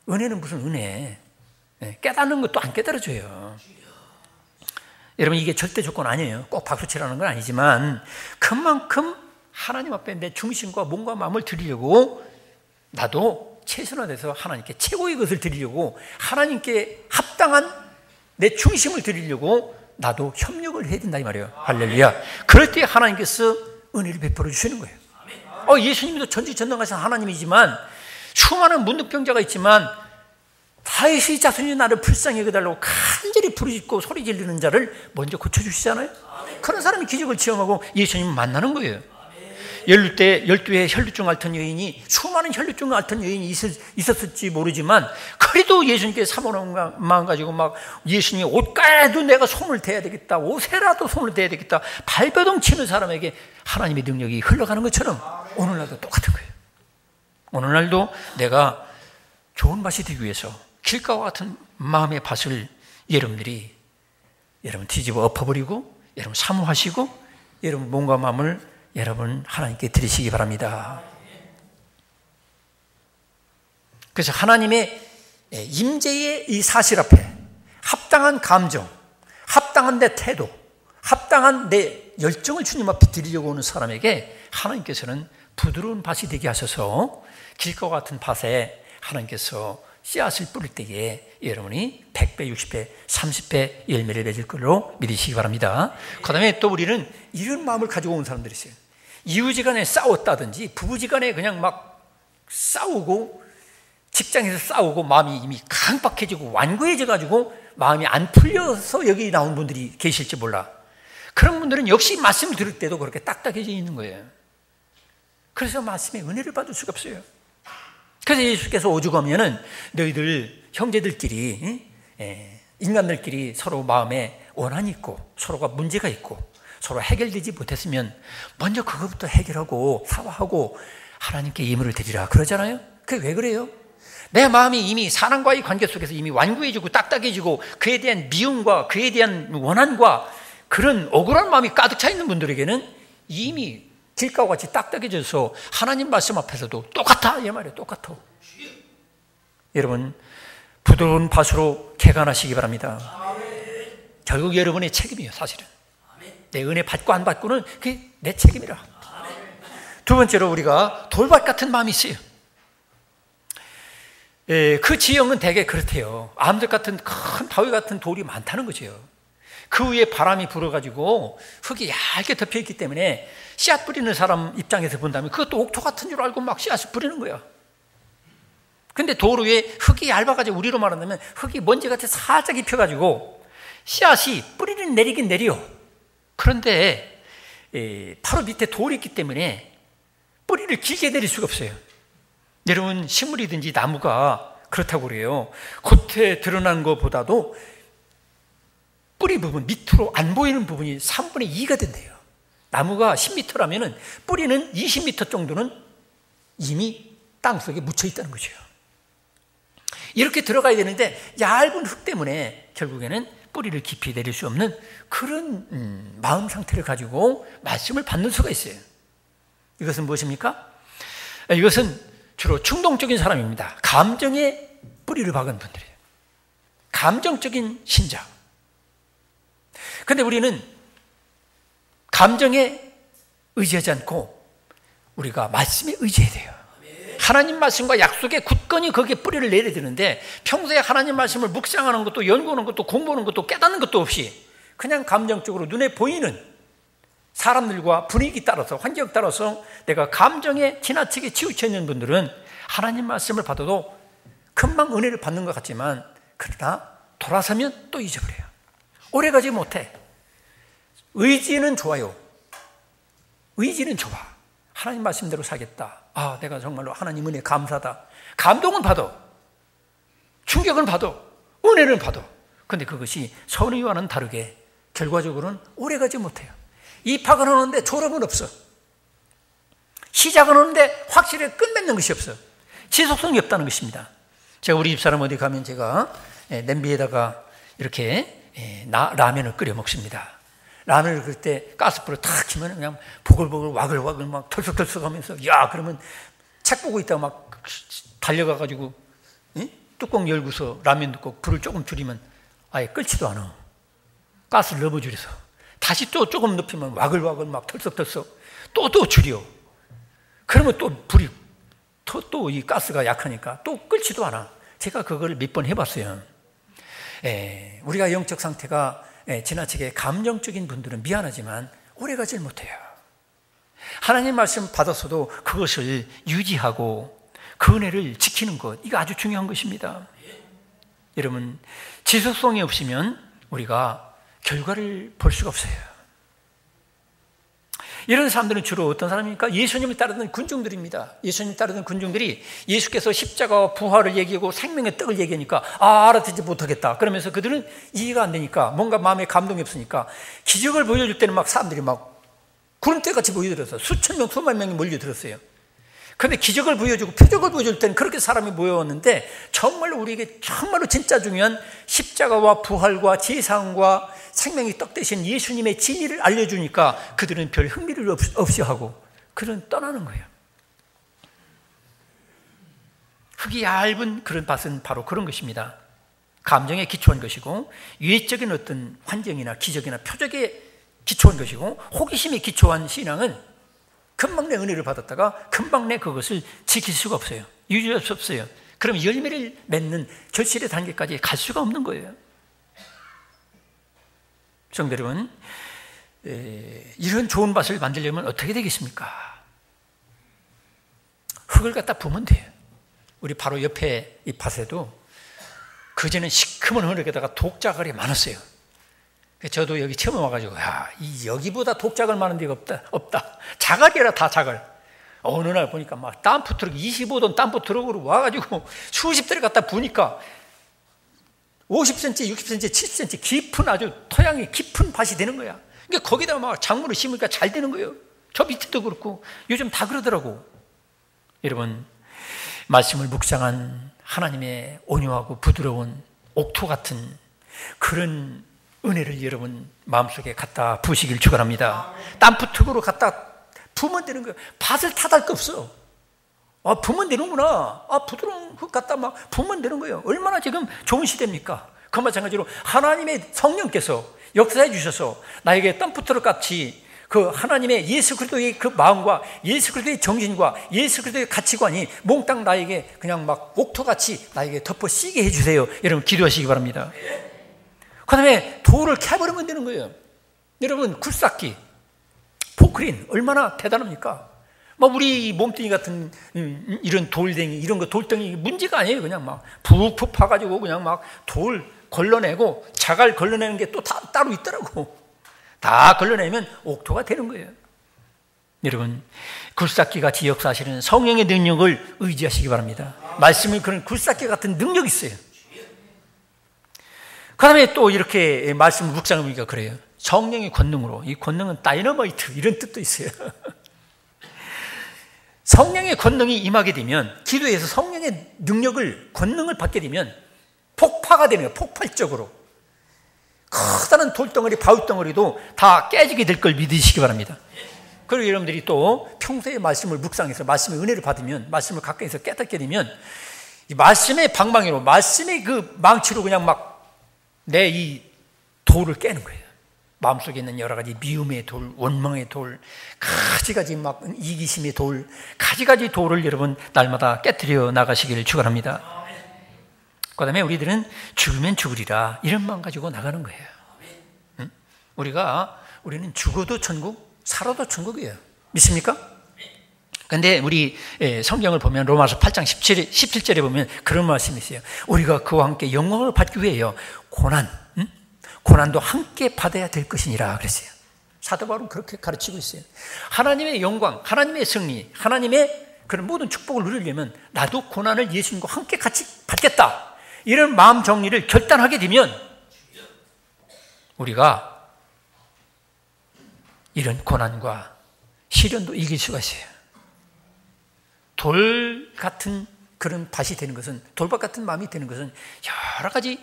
은혜는 무슨 은혜. 깨닫는 것도 안 깨달아줘요. 여러분, 이게 절대 조건 아니에요. 꼭 박수치라는 건 아니지만 그만큼 하나님 앞에 내 중심과 몸과 마음을 드리려고 나도 최선화돼서 하나님께 최고의 것을 드리려고, 하나님께 합당한 내 중심을 드리려고 나도 협력을 해야 된다 이 말이에요. 할렐루야. 그럴 때 하나님께서 은혜를 베풀어 주시는 거예요. 예수님도 전지전능하신 하나님이지만 수많은 문득병자가 있지만 다윗의 자손이 나를 불쌍히 여겨달라고 간절히 부르짖고 소리 지르는 자를 먼저 고쳐주시잖아요. 그런 사람이 기적을 체험하고 예수님을 만나는 거예요. 12의 혈루증 앓던 여인이, 수많은 혈루증 앓던 여인이 있었을지 모르지만 그래도 예수님께 사모하는 마음 가지고 막 예수님이 옷가에도 내가 손을 대야 되겠다, 옷에라도 손을 대야 되겠다, 발버둥 치는 사람에게 하나님의 능력이 흘러가는 것처럼 오늘날도 똑같은 거예요. 오늘날도 내가 좋은 밭이 되기 위해서 길가와 같은 마음의 밭을 여러분 뒤집어 엎어버리고 여러분 사모하시고 여러분 몸과 마음을 여러분 하나님께 드리시기 바랍니다. 그래서 하나님의 임재의 이 사실 앞에 합당한 감정, 합당한 내 태도, 합당한 내 열정을 주님 앞에 드리려고 오는 사람에게 하나님께서는 부드러운 밭이 되게 하셔서 길과 같은 밭에 하나님께서 씨앗을 뿌릴 때에 여러분이 100배, 60배, 30배 열매를 맺을 걸로 믿으시기 바랍니다. 그 다음에 또 우리는 이런 마음을 가지고 온 사람들이 있어요. 이웃지간에 싸웠다든지 부부지간에 그냥 막 싸우고 직장에서 싸우고 마음이 이미 강박해지고 완고해져가지고 마음이 안 풀려서 여기 나온 분들이 계실지 몰라. 그런 분들은 역시 말씀을 들을 때도 그렇게 딱딱해져 있는 거예요. 그래서 말씀의 은혜를 받을 수가 없어요. 그래서 예수께서 오죽하면은 너희들 형제들끼리, 인간들끼리 서로 마음에 원한이 있고 서로가 문제가 있고 서로 해결되지 못했으면 먼저 그것부터 해결하고 사과하고 하나님께 예물을 드리라 그러잖아요. 그게 왜 그래요? 내 마음이 이미 사람과의 관계 속에서 이미 완고해지고 딱딱해지고 그에 대한 미움과 그에 대한 원한과 그런 억울한 마음이 가득 차 있는 분들에게는 이미 길가와 같이 딱딱해져서 하나님 말씀 앞에서도 똑같아 이 말이에요. 똑같아. 여러분 부드러운 밭으로 개간하시기 바랍니다. 결국 여러분의 책임이에요. 사실은 내 은혜 받고 안 받고는 그게 내 책임이라. 두 번째로 우리가 돌밭 같은 마음이 있어요. 그 지형은 대개 그렇대요. 암들 같은 큰 바위 같은 돌이 많다는 거죠. 그 위에 바람이 불어가지고 흙이 얇게 덮여있기 때문에 씨앗 뿌리는 사람 입장에서 본다면 그것도 옥토 같은 줄 알고 막 씨앗을 뿌리는 거야. 근데 돌 위에 흙이 얇아가지고 우리로 말한다면 흙이 먼지같이 살짝 입혀가지고 씨앗이 뿌리는 내리긴 내려. 그런데 바로 밑에 돌이 있기 때문에 뿌리를 길게 내릴 수가 없어요. 여러분 식물이든지 나무가 그렇다고 그래요. 겉에 드러난 것보다도 뿌리 부분 밑으로 안 보이는 부분이 3분의 2가 된대요. 나무가 10m라면 뿌리는 20m 정도는 이미 땅속에 묻혀 있다는 거죠. 이렇게 들어가야 되는데 얇은 흙 때문에 결국에는 뿌리를 깊이 내릴 수 없는 그런 마음 상태를 가지고 말씀을 받는 수가 있어요. 이것은 무엇입니까? 이것은 주로 충동적인 사람입니다. 감정에 뿌리를 박은 분들이에요. 감정적인 신자. 그런데 우리는 감정에 의지하지 않고 우리가 말씀에 의지해야 돼요. 하나님 말씀과 약속에 굳건히 거기에 뿌리를 내려야 되는데 평소에 하나님 말씀을 묵상하는 것도 연구하는 것도 공부하는 것도 깨닫는 것도 없이 그냥 감정적으로 눈에 보이는 사람들과 분위기 따라서 환경 따라서 내가 감정에 지나치게 치우쳐 있는 분들은 하나님 말씀을 받아도 금방 은혜를 받는 것 같지만 그러나 돌아서면 또 잊어버려요. 오래가지 못해. 의지는 좋아요. 의지는 좋아. 하나님 말씀대로 살겠다. 아, 내가 정말로 하나님 은혜 감사다. 감동은 받아. 충격은 받아. 은혜는 받아. 그런데 그것이 선의와는 다르게 결과적으로는 오래가지 못해요. 입학은 하는데 졸업은 없어. 시작은 하는데 확실히 끝맺는 것이 없어. 지속성이 없다는 것입니다. 제가 우리 집사람 어디 가면 제가 냄비에다가 이렇게 라면을 끓여 먹습니다. 라면을 끓일 때 가스불을 탁 켜면 그냥 보글보글 와글와글 막 털썩털썩 하면서 야 그러면 책 보고 있다가 막 달려가가지고 뚜껑 열고서 라면 넣고 불을 조금 줄이면 아예 끓지도 않아. 가스를 너무 줄여서 다시 또 조금 높이면 와글와글 막 털썩털썩 또 줄여. 그러면 또 불이 또 이 가스가 약하니까 또 끓지도 않아. 제가 그걸 몇 번 해봤어요. 우리가 영적 상태가 지나치게 감정적인 분들은 미안하지만 오래가질 못해요. 하나님 말씀 받았어도 그것을 유지하고 그 은혜를 지키는 것, 이거 아주 중요한 것입니다. 여러분, 지속성이 없으면 우리가 결과를 볼 수가 없어요. 이런 사람들은 주로 어떤 사람입니까? 예수님을 따르던 군중들입니다. 예수님을 따르던 군중들이 예수께서 십자가와 부활을 얘기하고 생명의 떡을 얘기하니까 알아듣지 못하겠다. 그러면서 그들은 이해가 안 되니까 뭔가 마음에 감동이 없으니까 기적을 보여줄 때는 막 사람들이 막 구름대같이 모여들어서 수천 명, 수만 명이 몰려들었어요. 그런데 기적을 보여주고 표적을 보여줄 때는 그렇게 사람이 모여왔는데 정말로 우리에게 정말로 진짜 중요한 십자가와 부활과 제사함과 생명의 떡 대신 예수님의 진리를 알려주니까 그들은 별 흥미를 없이 하고 그들은 떠나는 거예요. 흙이 얇은 그런 밭은 바로 그런 것입니다. 감정에 기초한 것이고 외적인 어떤 환경이나 기적이나 표적에 기초한 것이고 호기심에 기초한 신앙은 금방 내 은혜를 받았다가 금방 내 그것을 지킬 수가 없어요. 유지할 수 없어요. 그럼 열매를 맺는 결실의 단계까지 갈 수가 없는 거예요. 성도 여러분, 이런 좋은 밭을 만들려면 어떻게 되겠습니까? 흙을 갖다 부으면 돼요. 우리 바로 옆에 이 밭에도 그전엔 시커먼 흙에다가 독자갈이 많았어요. 저도 여기 처음 와가지고 여기보다 독자갈 많은 데가 없다. 자갈이라 다 자갈. 어느 날 보니까 막 땀프 트럭 25돈 땀프 트럭으로 와가지고 수십 대를 갖다 부으니까 50cm, 60cm, 70cm 깊은 아주 토양이 깊은 밭이 되는 거야. 그러니까 거기다 막 작물을 심으니까 잘 되는 거예요. 저 밑에도 그렇고 요즘 다 그러더라고. 여러분, 말씀을 묵상한 하나님의 온유하고 부드러운 옥토 같은 그런 은혜를 여러분 마음속에 갖다 부으시길 축원합니다. 땀프특으로 갖다 부으면 되는 거예요. 밭을 탓할 거 없어. 부으면 되는구나. 부드러운 흙 갖다 막 부으면 되는 거예요. 얼마나 지금 좋은 시대입니까? 그 마찬가지로 하나님의 성령께서 역사해 주셔서 나에게 땀프특 같이 그 하나님의 예수 그리스도의 그 마음과 예수 그리스도의 정신과 예수 그리스도의 가치관이 몽땅 나에게 그냥 막 옥토같이 나에게 덮어 씌게 해주세요. 여러분 기도하시기 바랍니다. 그 다음에 돌을 캐버리면 되는 거예요. 여러분 굴삭기, 포크린 얼마나 대단합니까? 막 우리 몸뚱이 같은 이런 돌덩이, 이런 거 돌덩이 문제가 아니에요. 그냥 막 푹푹 파가지고 그냥 막 돌 걸러내고 자갈 걸러내는 게 또 따로 있더라고. 다 걸러내면 옥토가 되는 거예요. 여러분 굴삭기 같이 역사하시는 성령의 능력을 의지하시기 바랍니다. 말씀은 그런 굴삭기 같은 능력이 있어요. 그 다음에 또 이렇게 말씀 묵상을 보니까 그래요. 성령의 권능으로, 이 권능은 다이너마이트 이런 뜻도 있어요. 성령의 권능이 임하게 되면 기도에서 성령의 능력을 권능을 받게 되면 폭파가 되는 거예요. 폭발적으로 커다란 돌덩어리, 바위덩어리도 다 깨지게 될 걸 믿으시기 바랍니다. 그리고 여러분들이 또 평소에 말씀을 묵상해서 말씀의 은혜를 받으면, 말씀을 가까이서 깨닫게 되면 이 말씀의 방망이로, 말씀의 그 망치로 그냥 막 내 이 돌을 깨는 거예요. 마음속에 있는 여러 가지 미움의 돌, 원망의 돌, 가지가지 막 이기심의 돌, 가지가지 돌을 여러분 날마다 깨뜨려 나가시기를 축원합니다. 그 다음에 우리들은 죽으면 죽으리라 이런 마음 가지고 나가는 거예요. 응? 우리는 죽어도 천국, 살아도 천국이에요. 믿습니까? 근데 우리 성경을 보면 로마서 8장 17절에 보면 그런 말씀이 있어요. 우리가 그와 함께 영광을 받기 위해요. 고난도 함께 받아야 될 것이니라 그랬어요. 사도 바울은 그렇게 가르치고 있어요. 하나님의 영광, 하나님의 승리, 하나님의 그런 모든 축복을 누리려면 나도 고난을 예수님과 함께 같이 받겠다. 이런 마음 정리를 결단하게 되면 우리가 이런 고난과 시련도 이길 수가 있어요. 돌 같은 그런 밭이 되는 것은, 돌밭 같은 마음이 되는 것은 여러 가지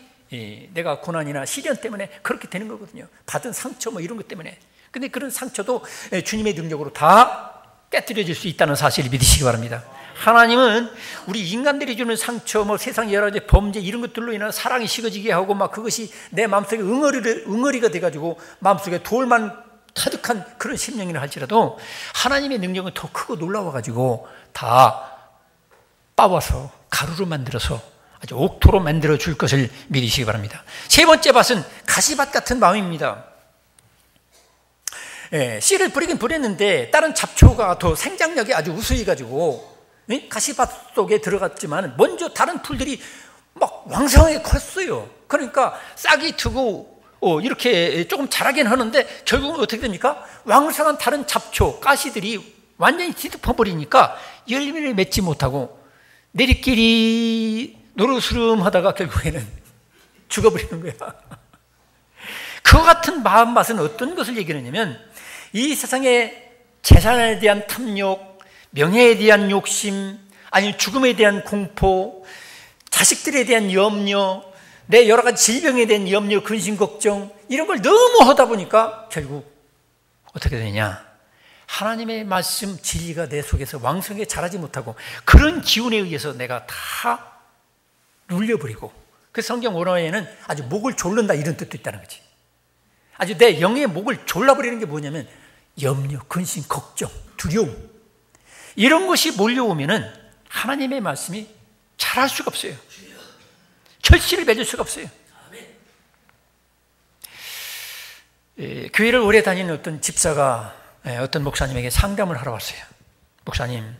내가 고난이나 시련 때문에 그렇게 되는 거거든요. 받은 상처 뭐 이런 것 때문에. 근데 그런 상처도 주님의 능력으로 다 깨뜨려질 수 있다는 사실을 믿으시기 바랍니다. 하나님은 우리 인간들이 주는 상처, 뭐 세상 여러 가지 범죄 이런 것들로 인한 사랑이 식어지게 하고 막 그것이 내 마음속에 응어리가 돼가지고 마음속에 돌만 가득한 그런 심령이라 할지라도 하나님의 능력은 더 크고 놀라워가지고 다 빻아서 가루로 만들어서 아주 옥토로 만들어 줄 것을 믿으시기 바랍니다. 세 번째 밭은 가시밭 같은 마음입니다. 씨를 뿌리긴 뿌렸는데 다른 잡초가 더 생장력이 아주 우수해가지고 가시밭 속에 들어갔지만 먼저 다른 풀들이 막 왕성하게 컸어요. 그러니까 싹이 트고 이렇게 조금 자라긴 하는데 결국은 어떻게 됩니까? 왕성한 다른 잡초, 가시들이 완전히 뒤덮어버리니까 열매를 맺지 못하고 내리끼리 노르스름하다가 결국에는 죽어버리는 거야. 그와 같은 마음맛은 어떤 것을 얘기하냐면 이 세상의 재산에 대한 탐욕, 명예에 대한 욕심, 아니면 죽음에 대한 공포, 자식들에 대한 염려, 내 여러 가지 질병에 대한 염려, 근심, 걱정 이런 걸 너무 하다 보니까 결국 어떻게 되냐? 하나님의 말씀, 진리가 내 속에서 왕성하게 자라지 못하고 그런 기운에 의해서 내가 다 눌려버리고, 그 성경 원어에는 아주 목을 졸른다 이런 뜻도 있다는 거지. 아주 내 영의 목을 졸라버리는 게 뭐냐면 염려, 근심, 걱정, 두려움 이런 것이 몰려오면은 하나님의 말씀이 자랄 수가 없어요. 결실을 맺을 수가 없어요. 교회를 오래 다니는 어떤 집사가 어떤 목사님에게 상담을 하러 왔어요. 목사님,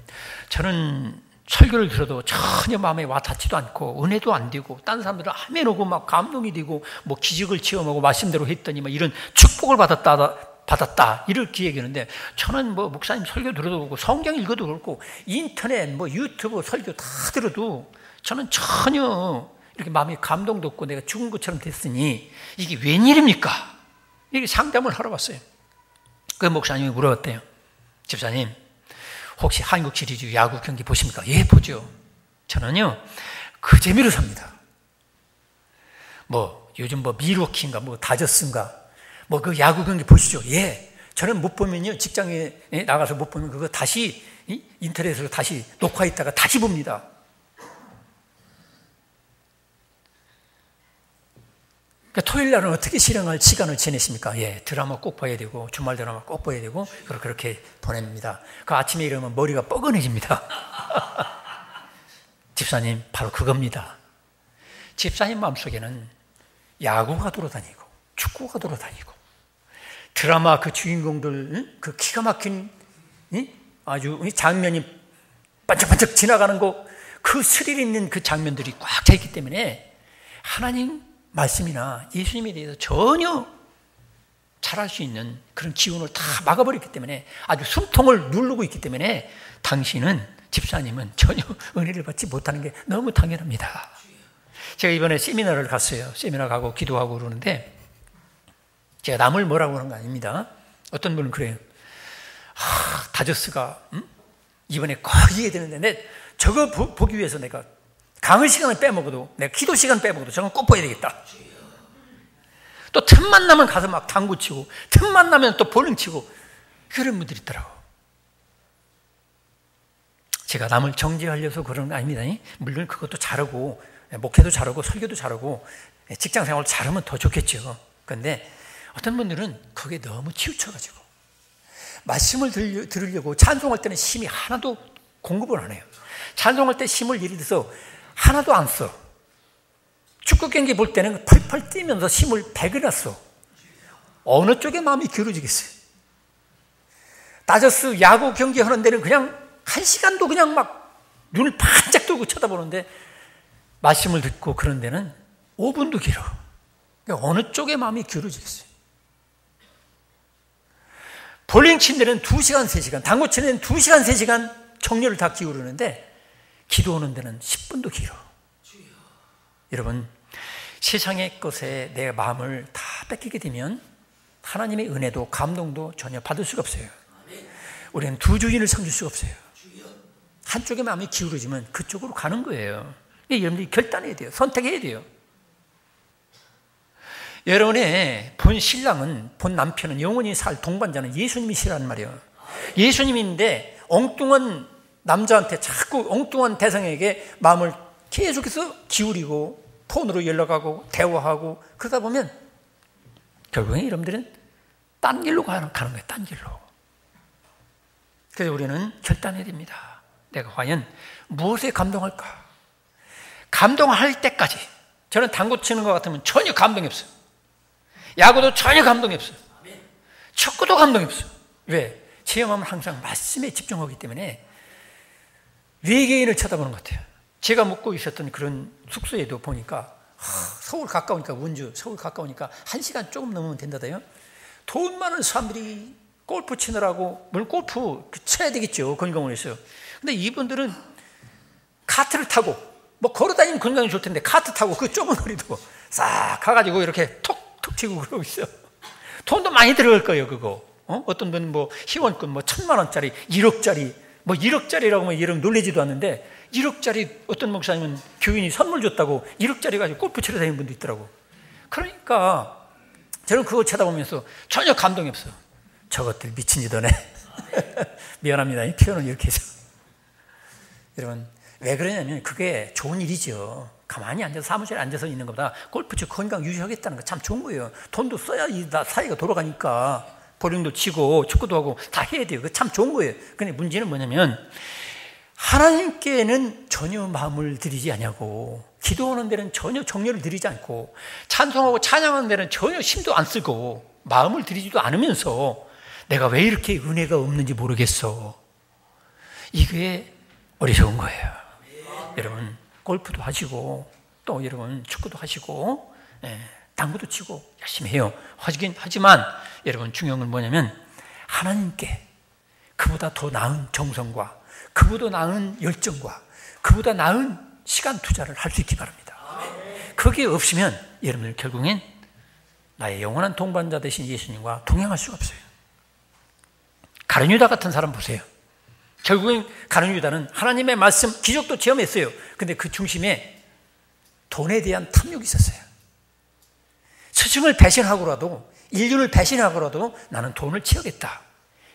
저는 설교를 들어도 전혀 마음에 와 닿지도 않고 은혜도 안 되고 다른 사람들은 아멘 오고 막 감동이 되고 뭐 기적을 체험하고 말씀대로 했더니 막 이런 축복을 받았다 이렇게 얘기하는데, 저는 뭐 목사님 설교 들어도 그렇고 성경 읽어도 그렇고 인터넷 뭐 유튜브 설교 다 들어도 저는 전혀 이렇게 마음에 감동도 없고 내가 죽은 것처럼 됐으니 이게 웬일입니까? 이렇게 상담을 하러 왔어요. 그 목사님이 물어봤대요. 집사님, 혹시 한국 시리즈 야구 경기 보십니까? 예, 보죠. 저는요 그 재미로 삽니다. 뭐 요즘 뭐 밀워키인가 뭐 다저스인가 뭐 그 야구 경기 보시죠. 예, 저는 못 보면요 직장에 나가서 못 보면 그거 다시 인터넷으로 다시 녹화했다가 다시 봅니다. 그러니까 토요일 날은 어떻게 실행할 시간을 지내십니까? 예, 드라마 꼭 봐야 되고 주말 드라마 꼭 봐야 되고 그렇게 보냅니다. 그 아침에 일어나면 머리가 뻐근해집니다. 집사님, 바로 그겁니다. 집사님 마음속에는 야구가 돌아다니고 축구가 돌아다니고 드라마 그 주인공들 그 기가 막힌 아주 장면이 반짝반짝 지나가는 거, 그 스릴 있는 그 장면들이 꽉 차 있기 때문에 하나님 말씀이나 예수님에 대해서 전혀 잘할 수 있는 그런 기운을 다 막아버렸기 때문에 아주 숨통을 누르고 있기 때문에 당신은, 집사님은 전혀 은혜를 받지 못하는 게 너무 당연합니다. 제가 이번에 세미나를 갔어요. 세미나 가고 기도하고 그러는데 제가 남을 뭐라고 하는 거 아닙니다. 어떤 분은 그래요. 다저스가 이번에 꼭 이겨야 되는데 내 저거 보기 위해서 내가 강의 시간을 빼먹어도, 내가 기도 시간 빼먹어도 저건 꼭 봐야 되겠다. 또 틈만 나면 가서 막 당구 치고, 틈만 나면 또 볼링 치고, 그런 분들이 있더라고. 제가 남을 정죄하려서 그런 거 아닙니다. 물론 그것도 잘하고 목회도 잘하고 설교도 잘하고 직장 생활도 잘하면 더 좋겠죠. 그런데 어떤 분들은 그게 너무 치우쳐가지고 말씀을 들으려고 찬송할 때는 힘이 하나도 공급을 안 해요. 찬송할 때 힘을 예를 들어서 하나도 안 써. 축구 경기 볼 때는 펄펄 뛰면서 힘을 100이나 써. 어느 쪽에 마음이 기울어지겠어요? 다저스 야구 경기 하는 데는 그냥 1시간도 그냥 막 눈을 반짝 뜨고 쳐다보는데 말씀을 듣고 그런 데는 5분도 길어. 그러니까 어느 쪽에 마음이 기울어지겠어요? 볼링 친 데는 2시간, 3시간, 당구 치는 데는 2시간, 3시간 정렬을 다 기울이는데 기도하는 데는 10분도 길어. 여러분, 세상의 것에 내 마음을 다 뺏기게 되면 하나님의 은혜도 감동도 전혀 받을 수가 없어요. 우리는 두 주인을 섬길 수가 없어요. 한쪽에 마음이 기울어지면 그쪽으로 가는 거예요. 여러분들이 결단해야 돼요. 선택해야 돼요. 여러분의 본 신랑은, 본 남편은, 영원히 살 동반자는 예수님이시라는 말이에요. 예수님인데 엉뚱한 남자한테 자꾸 엉뚱한 대상에게 마음을 계속해서 기울이고 폰으로 연락하고 대화하고 그러다 보면 결국에 여러분들은 딴 길로 가는 거예요. 딴 길로. 그래서 우리는 결단해야 됩니다. 내가 과연 무엇에 감동할까? 감동할 때까지. 저는 당구 치는 것 같으면 전혀 감동이 없어요. 야구도 전혀 감동이 없어요. 축구도 감동이 없어요. 왜? 제 마음은 항상 말씀에 집중하기 때문에 외계인을 쳐다보는 것 같아요. 제가 묵고 있었던 그런 숙소에도 보니까 서울 가까우니까, 원주 서울 가까우니까 1시간 조금 넘으면 된다더요. 돈 많은 사람들이 골프 치느라고, 물론 골프 쳐야 되겠죠, 건강원에서요. 근데 이분들은 카트를 타고, 뭐 걸어다니면 건강이 좋을 텐데 카트 타고 그 좁은 거리도 싹 가가지고 이렇게 톡톡 치고 그러고 있어요. 돈도 많이 들어갈 거예요, 그거. 어떤 분은 뭐 희원금 뭐 1,000만 원짜리, 1억짜리, 뭐 1억짜리라고 하면 여러분 놀라지도 않는데 1억짜리 어떤 목사님은 교인이 선물 줬다고 1억짜리 가지고 골프 치러 다니는 분도 있더라고. 그러니까 저는 그거 쳐다보면서 전혀 감동이 없어요. 저것들 미친 짓 하네. 미안합니다. 이 표현은 이렇게 해서. 여러분, 왜 그러냐면 그게 좋은 일이죠. 가만히 앉아서 사무실에 앉아서 있는 것보다 골프 치고 건강 유지하겠다는 거 참 좋은 거예요. 돈도 써야 이 사회가 돌아가니까 볼링도 치고 축구도 하고 다 해야 돼요. 그거 참 좋은 거예요. 근데 문제는 뭐냐면 하나님께는 전혀 마음을 들이지 않냐고, 기도하는 데는 전혀 정열을 들이지 않고, 찬송하고 찬양하는 데는 전혀 힘도 안 쓰고 마음을 들이지도 않으면서 내가 왜 이렇게 은혜가 없는지 모르겠어. 이게 어리석은 거예요. 여러분, 골프도 하시고 또 여러분 축구도 하시고 당구도 치고 열심히 해요. 하지만 여러분 중요한 건 뭐냐면 하나님께 그보다 더 나은 정성과 그보다 나은 열정과 그보다 나은 시간 투자를 할 수 있기 바랍니다. 그게 없으면 여러분들 결국엔 나의 영원한 동반자 되신 예수님과 동행할 수가 없어요. 가룟 유다 같은 사람 보세요. 결국엔 가룟 유다는 하나님의 말씀, 기적도 체험했어요. 근데 그 중심에 돈에 대한 탐욕이 있었어요. 스승을 배신하고라도, 인륜을 배신하고라도 나는 돈을 취하겠다.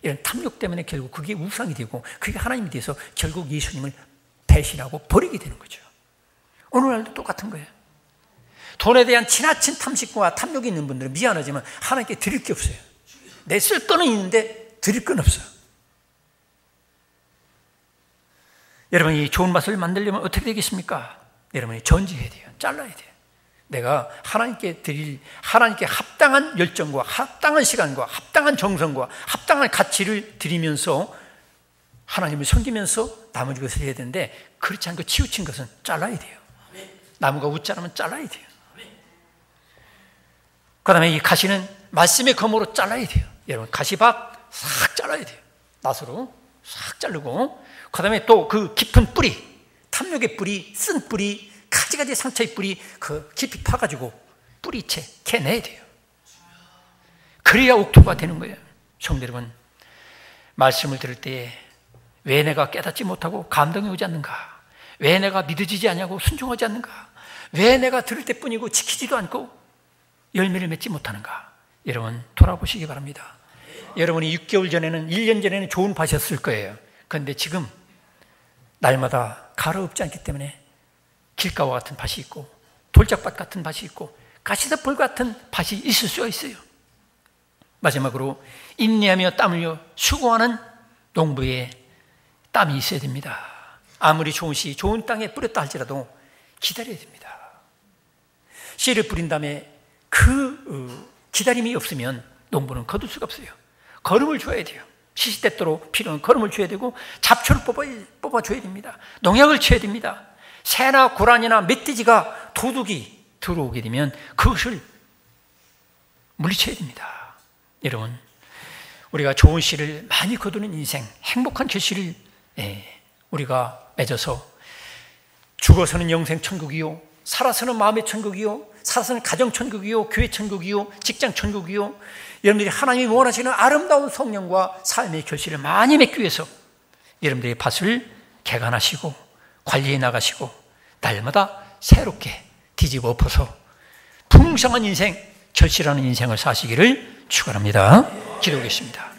이런 탐욕 때문에 결국 그게 우상이 되고 그게 하나님이 돼서 결국 예수님을 배신하고 버리게 되는 거죠. 오늘날도 똑같은 거예요. 돈에 대한 지나친 탐식과 탐욕이 있는 분들은 미안하지만 하나님께 드릴 게 없어요. 내 쓸 거는 있는데 드릴 건 없어요. 여러분이 이 좋은 밭을 만들려면 어떻게 되겠습니까? 여러분이 전지해야 돼요. 잘라야 돼요. 내가 하나님께 하나님께 합당한 열정과 합당한 시간과 합당한 정성과 합당한 가치를 드리면서 하나님을 섬기면서 나머지 것을 해야 되는데, 그렇지 않고 치우친 것은 잘라야 돼요. 나무가 웃자라면 잘라야 돼요. 그 다음에 이 가시는 말씀의 검으로 잘라야 돼요. 여러분, 가시밭 싹 잘라야 돼요. 낫으로 싹 자르고, 그 다음에 또 그 깊은 뿌리, 탐욕의 뿌리, 쓴 뿌리, 가지가지 상처의 뿌리, 그 깊이 파가지고 뿌리채 캐내야 돼요. 그래야 옥토가 되는 거예요. 성도 여러분, 말씀을 들을 때에 왜 내가 깨닫지 못하고 감동이 오지 않는가? 왜 내가 믿어지지 않냐고 순종하지 않는가? 왜 내가 들을 때뿐이고 지키지도 않고 열매를 맺지 못하는가? 여러분, 돌아보시기 바랍니다. 여러분이 6개월 전에는, 1년 전에는 좋은 밭이었을 거예요. 그런데 지금 날마다 가루없지 않기 때문에 길가와 같은 밭이 있고 돌짝밭 같은 밭이 있고 가시덤불 같은 밭이 있을 수가 있어요. 마지막으로 인내하며 땀 흘려 수고하는 농부의 땀이 있어야 됩니다. 아무리 좋은 씨, 좋은 땅에 뿌렸다 할지라도 기다려야 됩니다. 씨를 뿌린 다음에 그 기다림이 없으면 농부는 거둘 수가 없어요. 거름을 줘야 돼요. 시시때때로 필요한 거름을 줘야 되고 잡초를 뽑아줘야 됩니다. 농약을 쳐야 됩니다. 새나 고라니나 멧돼지가 도둑이 들어오게 되면 그것을 물리쳐야 됩니다. 여러분, 우리가 좋은 씨를 많이 거두는 인생, 행복한 결실을 우리가 맺어서 죽어서는 영생 천국이요, 살아서는 마음의 천국이요, 살아서는 가정 천국이요, 교회 천국이요, 직장 천국이요, 여러분들이 하나님이 원하시는 아름다운 성령과 삶의 결실을 많이 맺기 위해서 여러분들의 밭을 개간하시고 관리해 나가시고 날마다 새롭게 뒤집어 엎어서 풍성한 인생, 절실하는 인생을 사시기를 축원합니다. 기도하겠습니다.